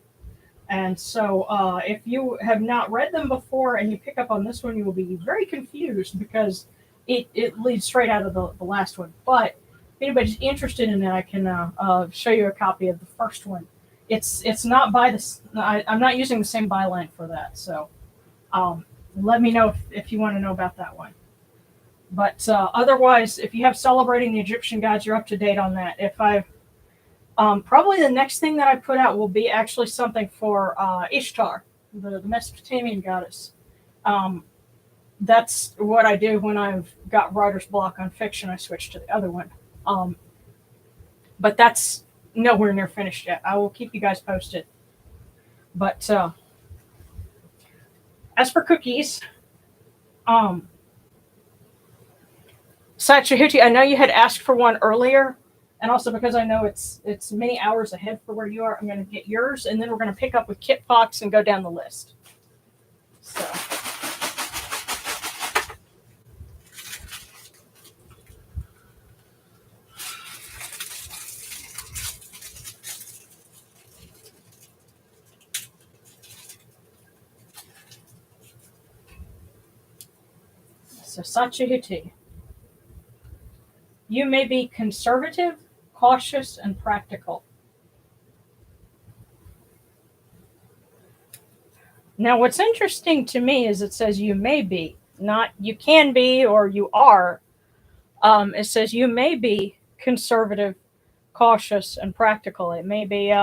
And so if you have not read them before and you pick up on this one, you will be very confused because it leads straight out of the last one. But if anybody's interested in that, I can show you a copy of the first one. It's not by this. I'm not using the same byline for that. So let me know if you want to know about that one. But otherwise, if you have Celebrating the Egyptian Gods, you're up to date on that. If I've probably the next thing that I put out will be actually something for Ishtar, the Mesopotamian goddess. That's what I do when I've got writer's block on fiction. I switch to the other one. But that's nowhere near finished yet. I will keep you guys posted. But as for cookies, Sachihuti, I know you had asked for one earlier. And also because I know it's many hours ahead for where you are, I'm going to get yours, and then we're going to pick up with Kit Fox and go down the list. So. So Sachihuti. You may be conservative, cautious, and practical. Now, what's interesting to me is it says you may be, not you can be or you are. It says you may be conservative, cautious, and practical. It may be,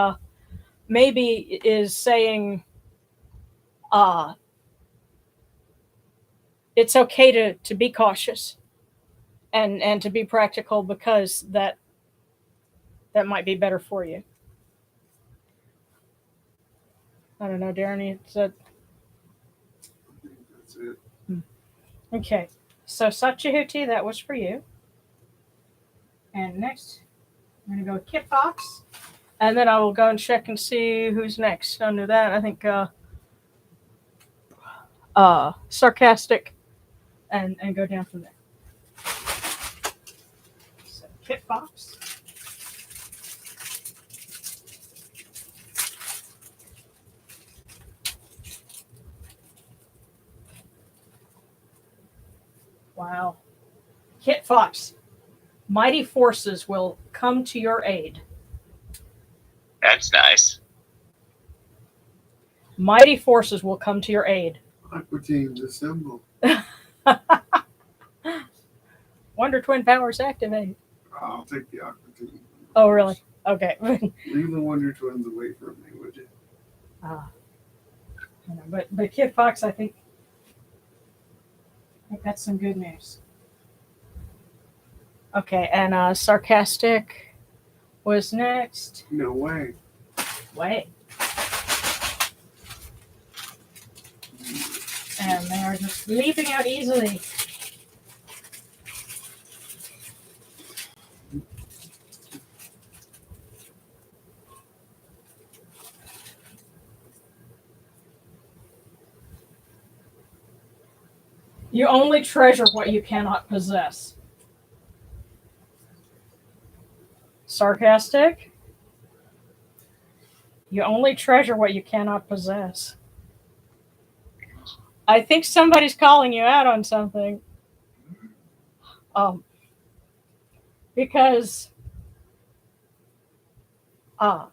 maybe is saying uh, it's okay to be cautious and to be practical because that might be better for you. I don't know, Darren. It's a, I think that's it. okay. So Sachihuti, that was for you. And next, I'm gonna go with Kit Fox, and then I will go and check and see who's next. Under that, I think Sarcastic, and go down from there. So Kit Fox. Wow. Kit Fox. Mighty forces will come to your aid. That's nice. Mighty forces will come to your aid. Aqua Team, the symbol. Wonder Twin powers activate. I'll take the Aqua Team. Oh, really? Okay. Leave the Wonder Twins away from me, would you? But Kid Fox, I think that's some good news. Okay, and Sarcastic was next. No way. Wait. And they are just leaping out easily. You only treasure what you cannot possess. Sarcastic. You only treasure what you cannot possess. I think somebody's calling you out on something. Because I'm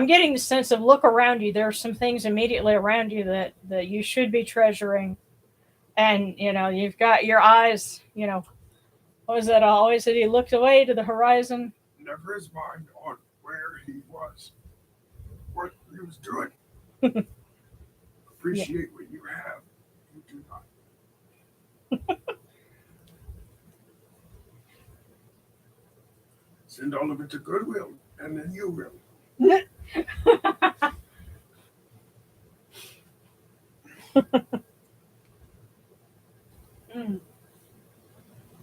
getting the sense of look around you. There are some things immediately around you that you should be treasuring. And, you've got your eyes, what was that always that he looked away to the horizon? Never his mind on where he was, what he was doing. Appreciate what you have. You do not. Send all of it to Goodwill, and then you will.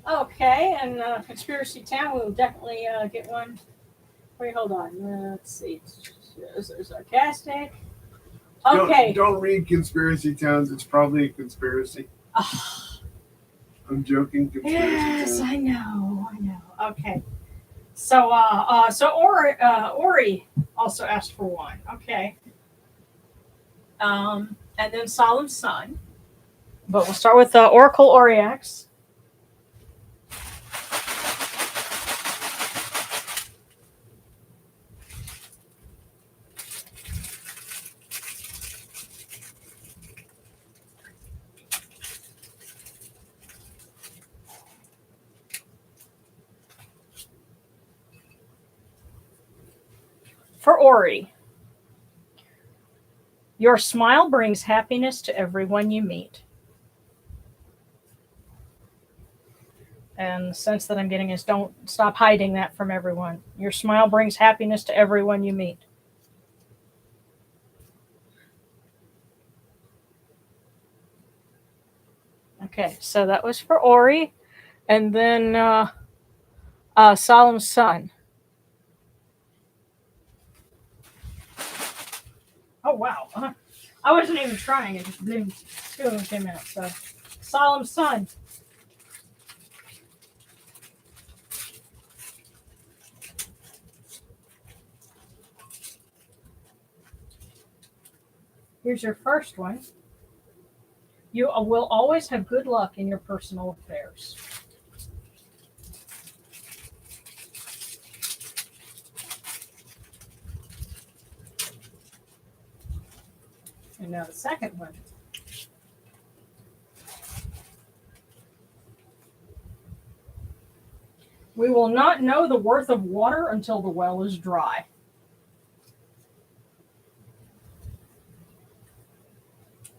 Okay, and Conspiracy Town, we'll definitely get one. Wait, hold on. Let's see. Sarcastic. Okay. Don't read Conspiracy Towns. It's probably a conspiracy. I'm joking. Conspiracy Yes, Towns. I know. Okay. So, Ori also asked for one. Okay. And then Solemn Sun. But we'll start with Oracle Oriax. For Ori, your smile brings happiness to everyone you meet. And the sense that I'm getting is don't stop hiding that from everyone. Your smile brings happiness to everyone you meet. Okay, so that was for Ori. And then Solemn Sun. Oh, wow. I wasn't even trying. It just boom came out. So, Solemn Sun. Here's your first one. You will always have good luck in your personal affairs. And now the second one. We will not know the worth of water until the well is dry.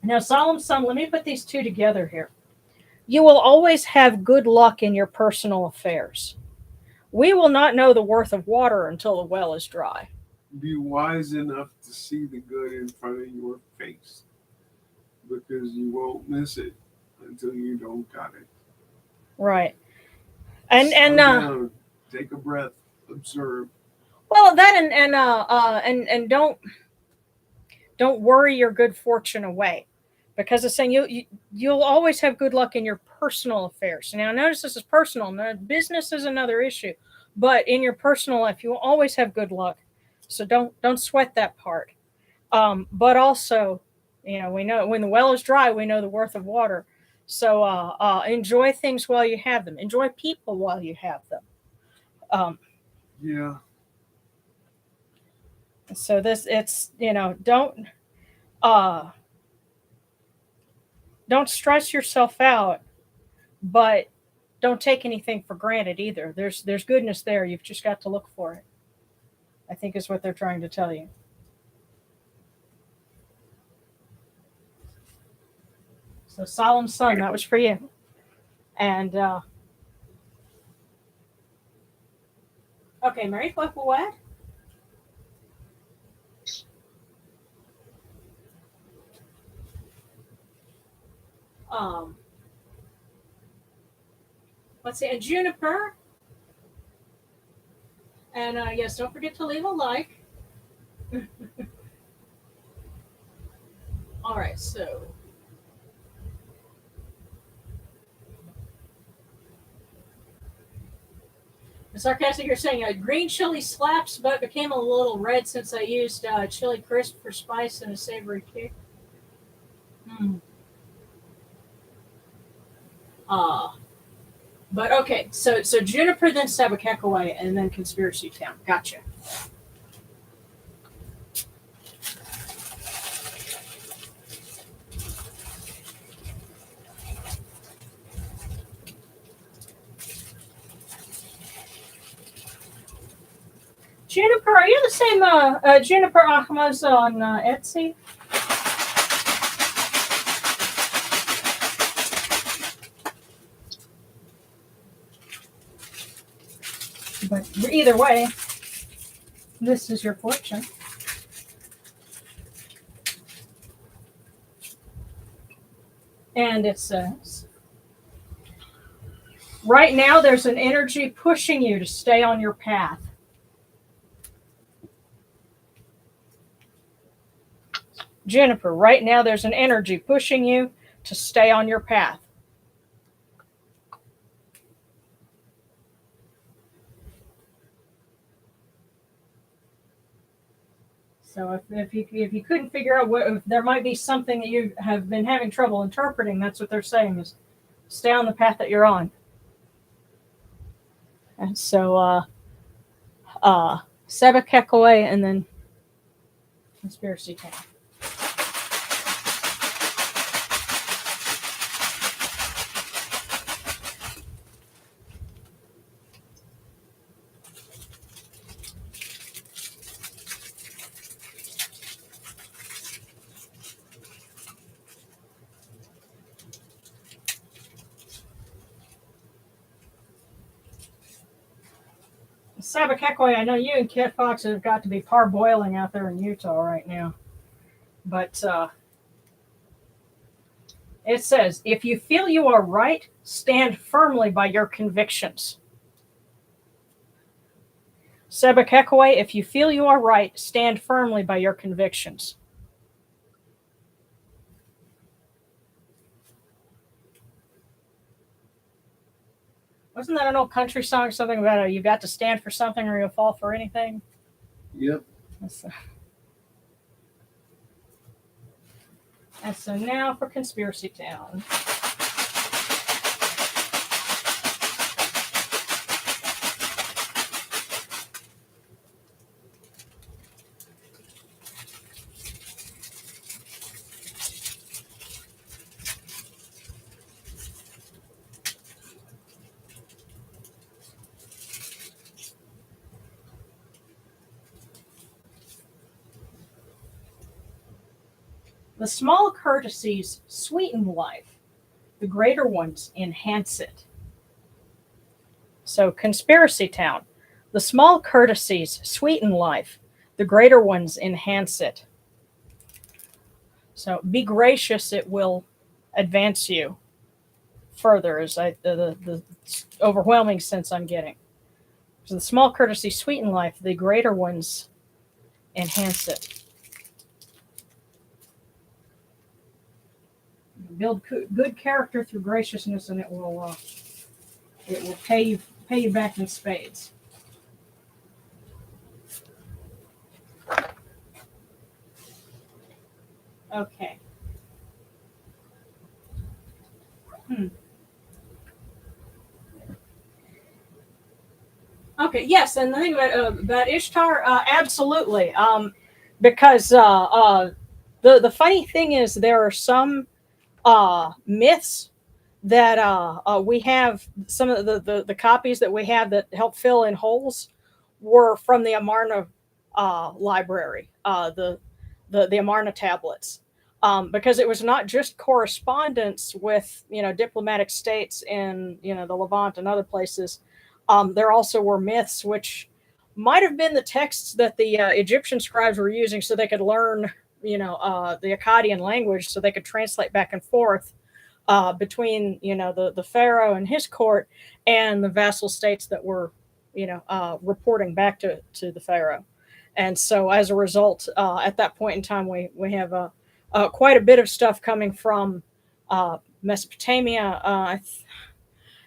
Now, solemn son, let me put these two together here. You will always have good luck in your personal affairs. We will not know the worth of water until the well is dry. Be wise enough to see the good in front of your face, because you won't miss it until you don't got it. Right. Slow down, take a breath, observe. Well, that and don't worry your good fortune away, because it's saying you'll always have good luck in your personal affairs. Now, notice this is personal. Now, business is another issue, but in your personal life, you will always have good luck. So don't sweat that part. But also, we know when the well is dry, we know the worth of water. So enjoy things while you have them. Enjoy people while you have them. Yeah. So it's don't stress yourself out, but don't take anything for granted either. There's goodness there. You've just got to look for it, I think is what they're trying to tell you. So solemn son, that was for you. And okay, Mary Flip will what? Let's see, a juniper. And yes, don't forget to leave a like. All right, so the sarcastic, you're saying green chili slaps, but became a little red since I used chili crisp for spice and a savory kick. Hmm. But okay, so Juniper, then Sabakekaway, and then Conspiracy Town. Gotcha. Juniper, are you the same Juniper Ahmaz on Etsy? But either way, this is your fortune. And it says, right now there's an energy pushing you to stay on your path. Jennifer, right now there's an energy pushing you to stay on your path. So if you couldn't figure out if there might be something that you have been having trouble interpreting, that's what they're saying is stay on the path that you're on. And so Seba Kekaway and then Conspiracy Town. Sabakekwe, I know you and Kit Fox have got to be parboiling out there in Utah right now. But it says, if you feel you are right, stand firmly by your convictions. Sabakekwe, if you feel you are right, stand firmly by your convictions. Wasn't that an old country song? Something about you got to stand for something or you'll fall for anything? Yep. And so now for Conspiracy Town. The small courtesies sweeten life, the greater ones enhance it. So, Conspiracy Town. The small courtesies sweeten life, the greater ones enhance it. So, be gracious, it will advance you further, is the overwhelming sense I'm getting. So, the small courtesies sweeten life, the greater ones enhance it. Build good character through graciousness, and it will pay you back in spades. Okay. Okay. Yes, and the thing about Ishtar, absolutely, because the funny thing is there are some myths that we have. Some of the copies that we have that help fill in holes were from the Amarna library, the Amarna tablets, because it was not just correspondence with diplomatic states in the Levant and other places. There also were myths which might have been the texts that the Egyptian scribes were using so they could learn the Akkadian language, so they could translate back and forth between the pharaoh and his court and the vassal states that were reporting back to the pharaoh. And so as a result, at that point in time, we have quite a bit of stuff coming from Mesopotamia.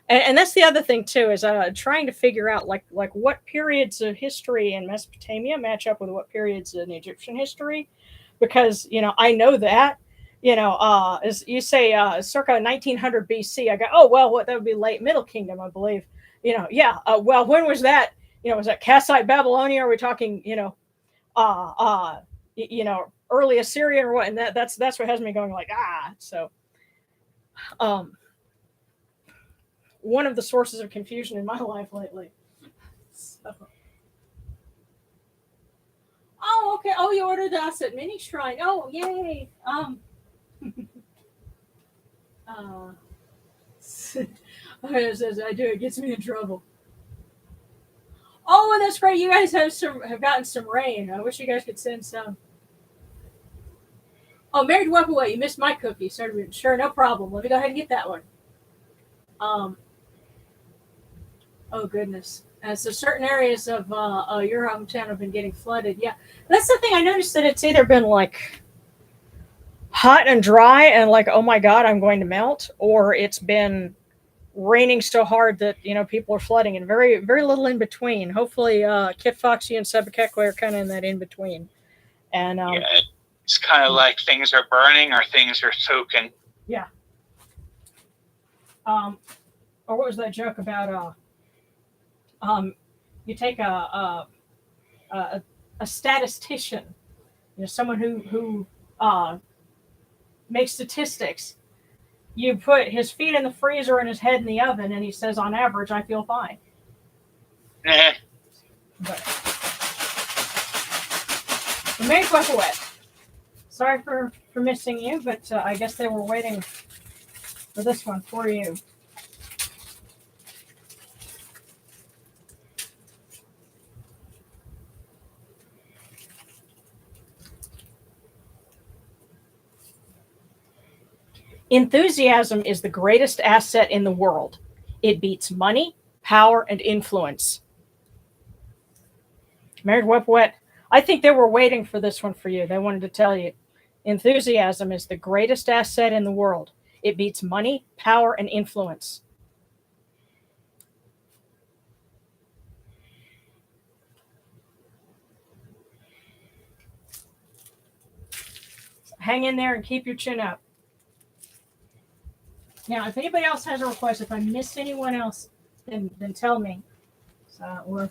And that's the other thing too, is trying to figure out like what periods of history in Mesopotamia match up with what periods in Egyptian history, because I know that as you say, circa 1900 BC. I go, oh well, what that would be late Middle Kingdom, I believe. Yeah. Well, when was that? Was that Kassite Babylonia? Are we talking uh, uh, early Assyrian or what? And that's what has me going like So, um, one of the sources of confusion in my life lately. So. Oh, okay. Oh, you ordered us at Mini Shrine. Oh, yay. As I do, it gets me in trouble. Oh, and that's great. You guys have gotten some rain. I wish you guys could send some. Oh, Married Walk Away. You missed my cookie. Sorry, sure, no problem. Let me go ahead and get that one. Oh goodness. So certain areas of your hometown have been getting flooded. Yeah, that's the thing. I noticed that it's either been like hot and dry and like, oh my god, I'm going to melt, or it's been raining so hard that people are flooding, and very very little in between. Hopefully, Kit Foxy and Sebekekwe are kind of in that in between. And yeah, it's kind of like things are burning or things are soaking. Yeah. Or what was that joke about? You take a statistician, someone who makes statistics. You put his feet in the freezer and his head in the oven, and he says, on average, I feel fine. But Mary Quackaway. Sorry for missing you, but I guess they were waiting for this one for you. Enthusiasm is the greatest asset in the world. It beats money, power, and influence. Married Wet. I think they were waiting for this one for you. They wanted to tell you. Enthusiasm is the greatest asset in the world. It beats money, power, and influence. hang in there and keep your chin up. Now, if anybody else has a request, if I missed anyone else, then tell me. So we're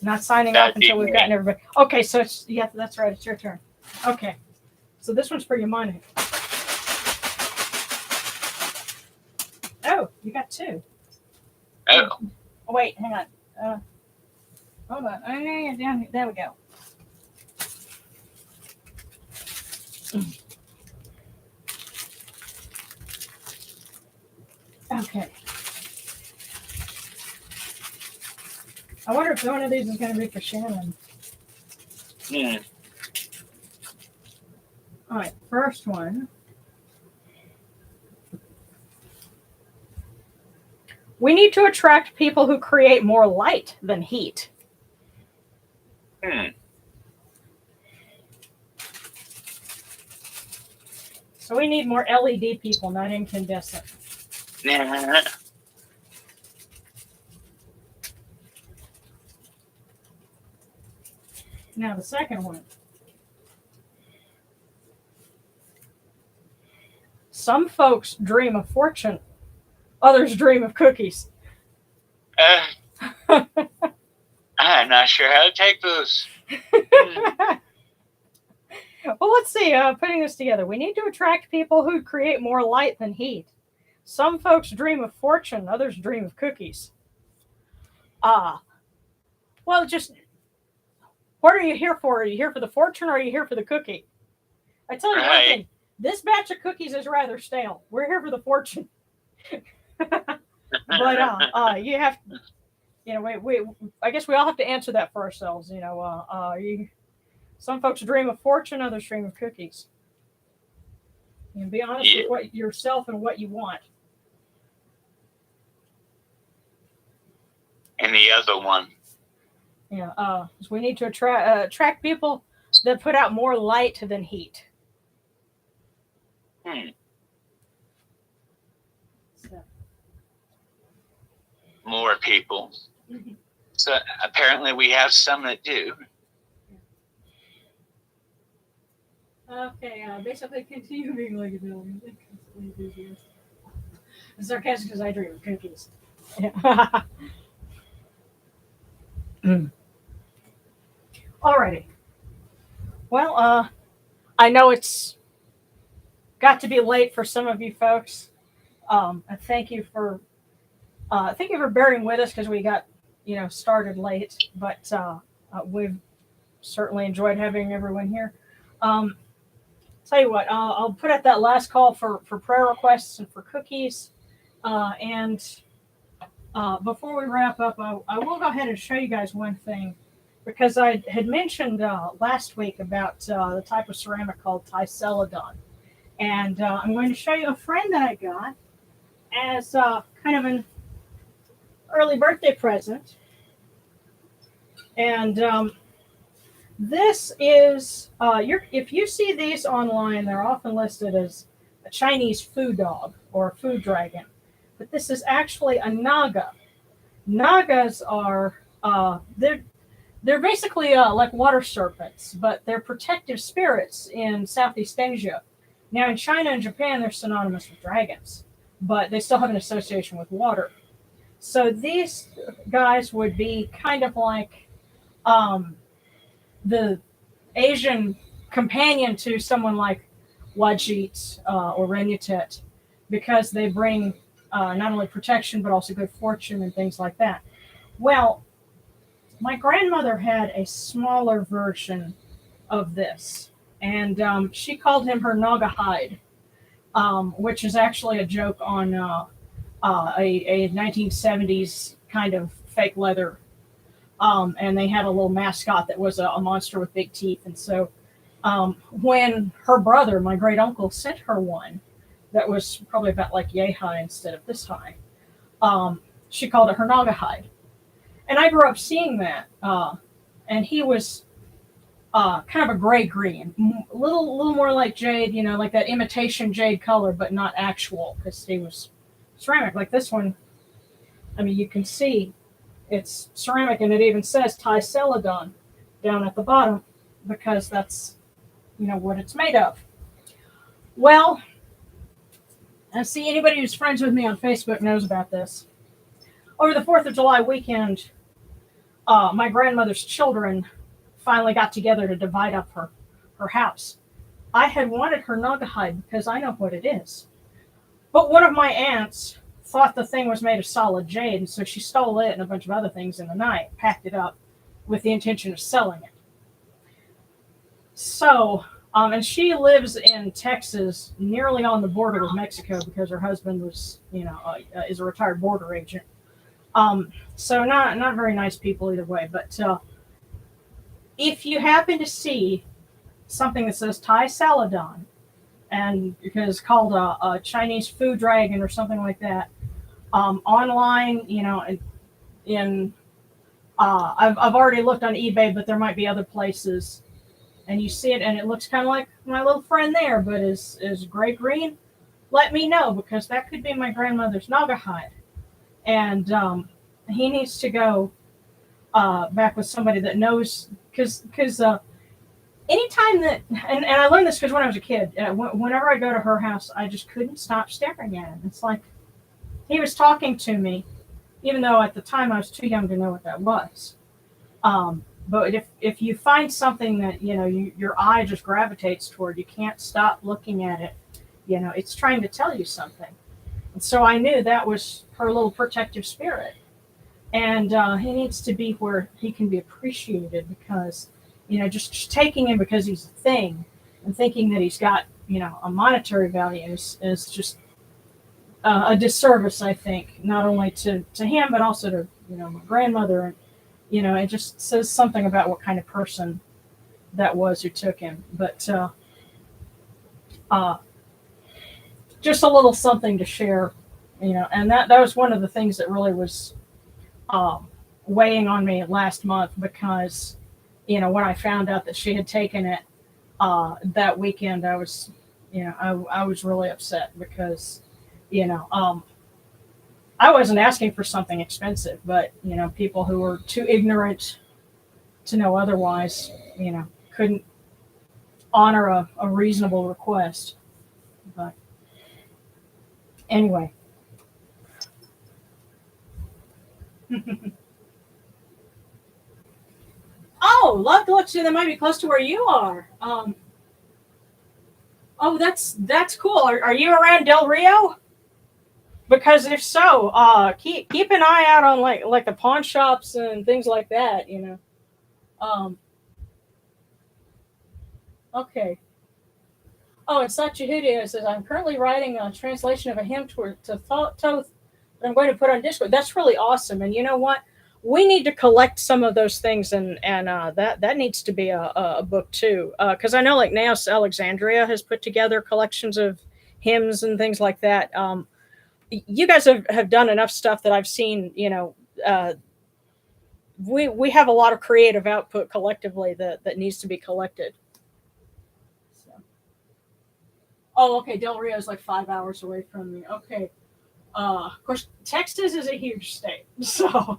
not signing off until we've gotten everybody. Okay, so it's, yeah, that's right. It's your turn. Okay, so this one's for your money. Oh, you got two. Oh. Oh wait, hang on. Hold on. Oh, yeah, down here. There we go. Okay. I wonder if one of these is going to be for Shannon. All right, first one. We need to attract people who create more light than heat. So we need more LED people, not incandescent. Now the second one. Some folks dream of fortune. Others dream of cookies. I'm not sure how to take those. Well, let's see. Putting this together, we need to attract people who create more light than heat. Some folks dream of fortune. Others dream of cookies. Well, just what are you here for? Are you here for the fortune or are you here for the cookie? I tell you one thing. This batch of cookies is rather stale. We're here for the fortune. But you have, we I guess we all have to answer that for ourselves. Some folks dream of fortune, others dream of cookies. And be honest with what yourself and what you want. And the other one. Yeah, so we need to attract people that put out more light than heat. So. More people. Mm-hmm. So apparently we have some that do. Okay, basically continue being like a building. Sarcastic because I dream of cookies. Yeah. Alrighty. Well, I know it's got to be late for some of you folks. Thank you for bearing with us because we got started late, but we've certainly enjoyed having everyone here. Tell you what, I'll put out that last call for prayer requests and for cookies. And before we wrap up, I will go ahead and show you guys one thing, because I had mentioned last week about the type of ceramic called Ticeladon. And I'm going to show you a friend that I got as kind of an early birthday present. And this is, if you see these online, they're often listed as a Chinese food dog or a food dragon. But this is actually a naga. Nagas are, they're basically like water serpents, but they're protective spirits in Southeast Asia. Now in China and Japan, they're synonymous with dragons, but they still have an association with water. So these guys would be kind of like the Asian companion to someone like Wajit or Renutet, because they bring not only protection, but also good fortune and things like that. Well, my grandmother had a smaller version of this, and she called him her Naga hide, which is actually a joke on a 1970s kind of fake leather. And they had a little mascot that was a monster with big teeth. And so when her brother, my great uncle, sent her one that was probably about like yay high instead of this high, she called it her Naga hide. And I grew up seeing that. And he was kind of a gray-green, a little more like jade, like that imitation jade color, but not actual, because he was ceramic. Like this one, I mean, you can see it's ceramic, and it even says Ticeladon down at the bottom, because that's what it's made of. Well, I see anybody who's friends with me on Facebook knows about this. Over the 4th of July weekend, my grandmother's children finally got together to divide up her house. I had wanted her Naugahyde because I know what it is. But one of my aunts thought the thing was made of solid jade, and so she stole it and a bunch of other things in the night, packed it up with the intention of selling it. So, and she lives in Texas, nearly on the border with Mexico, because her husband was, is a retired border agent. So not very nice people either way. But if you happen to see something that says Thai Saladon, and because it's called a Chinese food dragon or something like that, online, I've already looked on eBay, but there might be other places, and you see it, and it looks kind of like my little friend there, but is gray green. Let me know, because that could be my grandmother's Naugahyde, and he needs to go back with somebody that knows, because anytime that, and I learned this because when I was a kid, whenever I go to her house, I just couldn't stop staring at him. It's like he was talking to me, even though at the time I was too young to know what that was. But if you find something that your eye just gravitates toward, you can't stop looking at it. It's trying to tell you something. And so I knew that was her little protective spirit, and he needs to be where he can be appreciated, because just taking him because he's a thing and thinking that he's got a monetary value is just a disservice, I think, not only to him but also to my grandmother. And it just says something about what kind of person that was who took him. But just a little something to share, and that was one of the things that really was weighing on me last month, because when I found out that she had taken it that weekend, I was I was really upset, because I wasn't asking for something expensive, but people who were too ignorant to know otherwise, couldn't honor a reasonable request. But anyway. Oh, love to look. See, that might be close to where you are. Oh, that's cool. Are you around Del Rio? Because if so, keep an eye out on like the pawn shops and things like that. Um, okay. Oh, and Sachihudia says, I'm currently writing a translation of a hymn to Thoth that I'm going to put on Discord. That's really awesome. And you know what? We need to collect some of those things, and that needs to be a book too. Because I know like Naos Alexandria has put together collections of hymns and things like that. You guys have done enough stuff that I've seen. We have a lot of creative output collectively that needs to be collected. So. Oh, okay. Del Rio is like 5 hours away from me. Okay. Of course, Texas is a huge state, so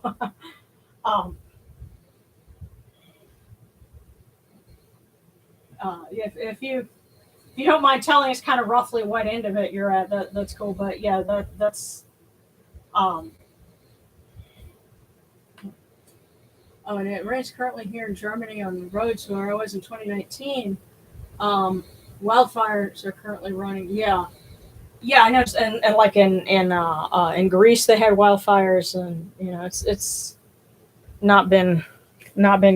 if you don't mind telling us kind of roughly what end of it you're at, that's cool. But yeah, that's um. Oh, and it rains currently here in Germany on roads where I was in 2019. Wildfires are currently running. Yeah, yeah, I know. And like in Greece, they had wildfires, and it's not been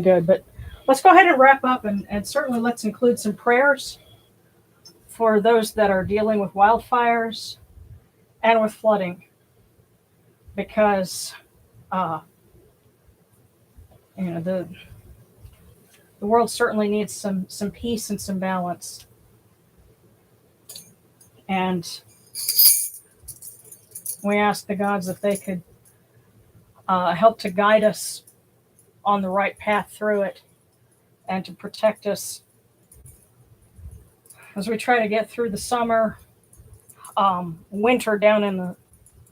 good. But let's go ahead and wrap up, and certainly let's include some prayers for those that are dealing with wildfires and with flooding, because the world certainly needs some peace and some balance. And we ask the gods if they could help to guide us on the right path through it, and to protect us as we try to get through the summer, winter down in the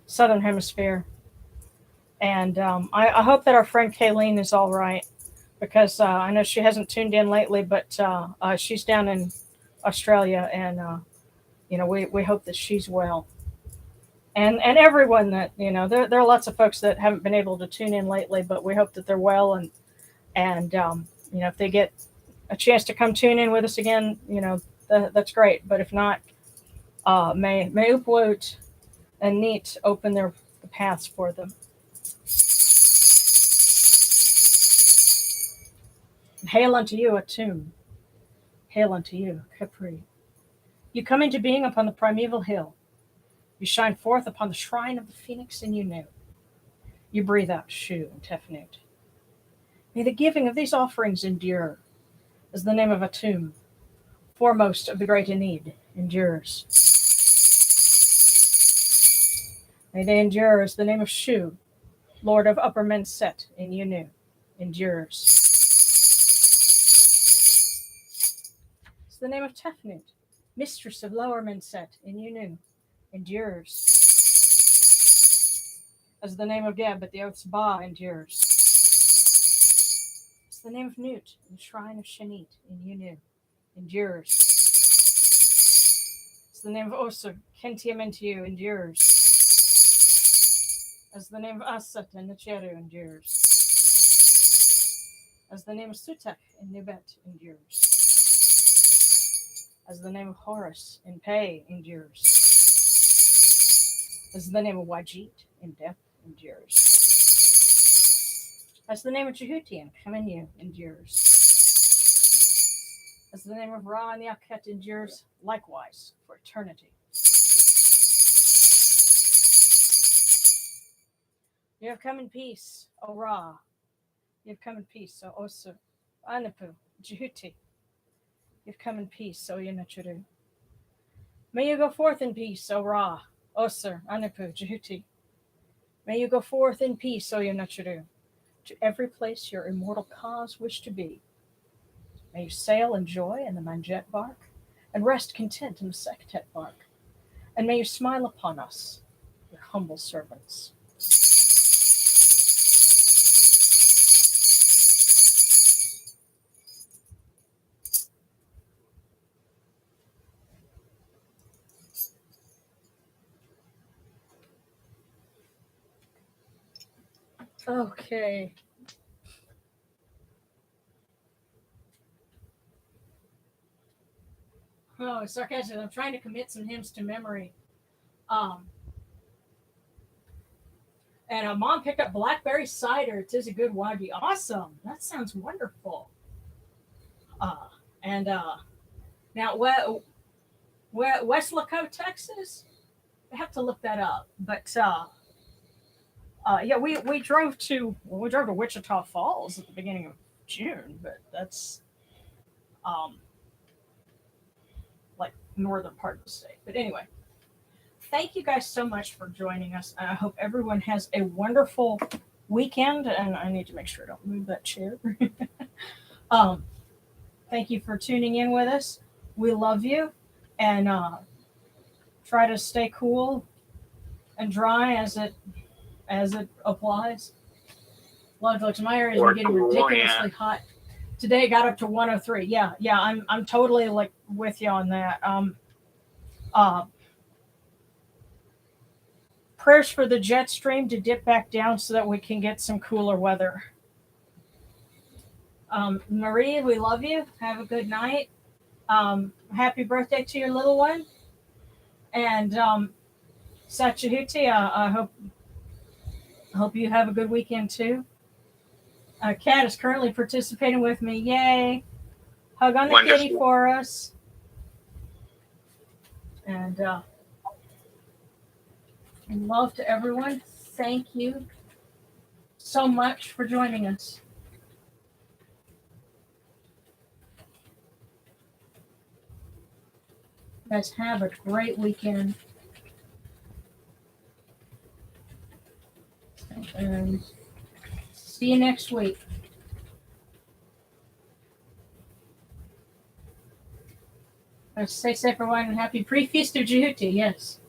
southern hemisphere. And I hope that our friend Kayleen is all right. because I know she hasn't tuned in lately, but she's down in Australia, and we hope that she's well. And everyone that there are lots of folks that haven't been able to tune in lately, but we hope that they're well, and if they get a chance to come tune in with us again, that's great. But if not, may Upload and Neat open the paths for them. Hail unto you, Atum. Hail unto you, Capri. You come into being upon the primeval hill. You shine forth upon the shrine of the phoenix in Unu. You breathe out Shu and Tefnut. May the giving of these offerings endure, as the name of Atum, foremost of the great Enid, endures. May they endure as the name of Shu, Lord of Upper Menset in Unu, endures. As the name of Tefnut, Mistress of Lower Menset in Unu, endures. As the name of Geb at the Oath's Ba endures. As the name of Newt in the Shrine of Shanit in Unu, endures. As the name of Osir, Kentiamentiu, endures. As the name of Asat in Nicheru endures. As the name of Sutek in Nubet endures. As the name of Horus in Pei endures. As the name of Wajit in Death endures. As the name of Jehuti in Kamenu endures. As the name of Ra in the Akhet endures likewise for eternity. You have come in peace, O Ra. You have come in peace, O Osir, Anapu, Jehuti. You have come in peace, O Yenachuru. May you go forth in peace, O Ra, Osir, Anapu, Jehuti. May you go forth in peace, O Yenachuru, to every place your immortal cause wish to be. May you sail in joy in the Manjet bark, and rest content in the Sektet bark. And may you smile upon us, your humble servants. Okay. Oh, sarcastic. I'm trying to commit some hymns to memory. Um, and Mom picked up blackberry cider. It is a good waggy. Awesome. That sounds wonderful. And now, Westlaco, Texas? I have to look that up. But yeah, we drove to Wichita Falls at the beginning of June, but that's like northern part of the state. But anyway, thank you guys so much for joining us. I hope everyone has a wonderful weekend. And I need to make sure I don't move that chair. Thank you for tuning in with us. We love you, and try to stay cool and dry as it applies. Lovely. My area is getting ridiculously hot. Today it got up to 103. Yeah, I'm totally like with you on that. Prayers for the jet stream to dip back down so that we can get some cooler weather. Marie, we love you. Have a good night. Happy birthday to your little one. And Sachahuti, I hope you have a good weekend too. Kat is currently participating with me. Yay! Hug on the Wonderful. kitty for us. And love to everyone. Thank you so much for joining us. Guys, have a great weekend. And see you next week. Stay safe, everyone, and happy pre-feast of Jehuti. Yes.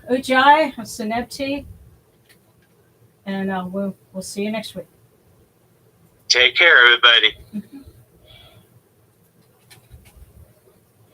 Ujai, Senebti, and we'll see you next week. Take care, everybody.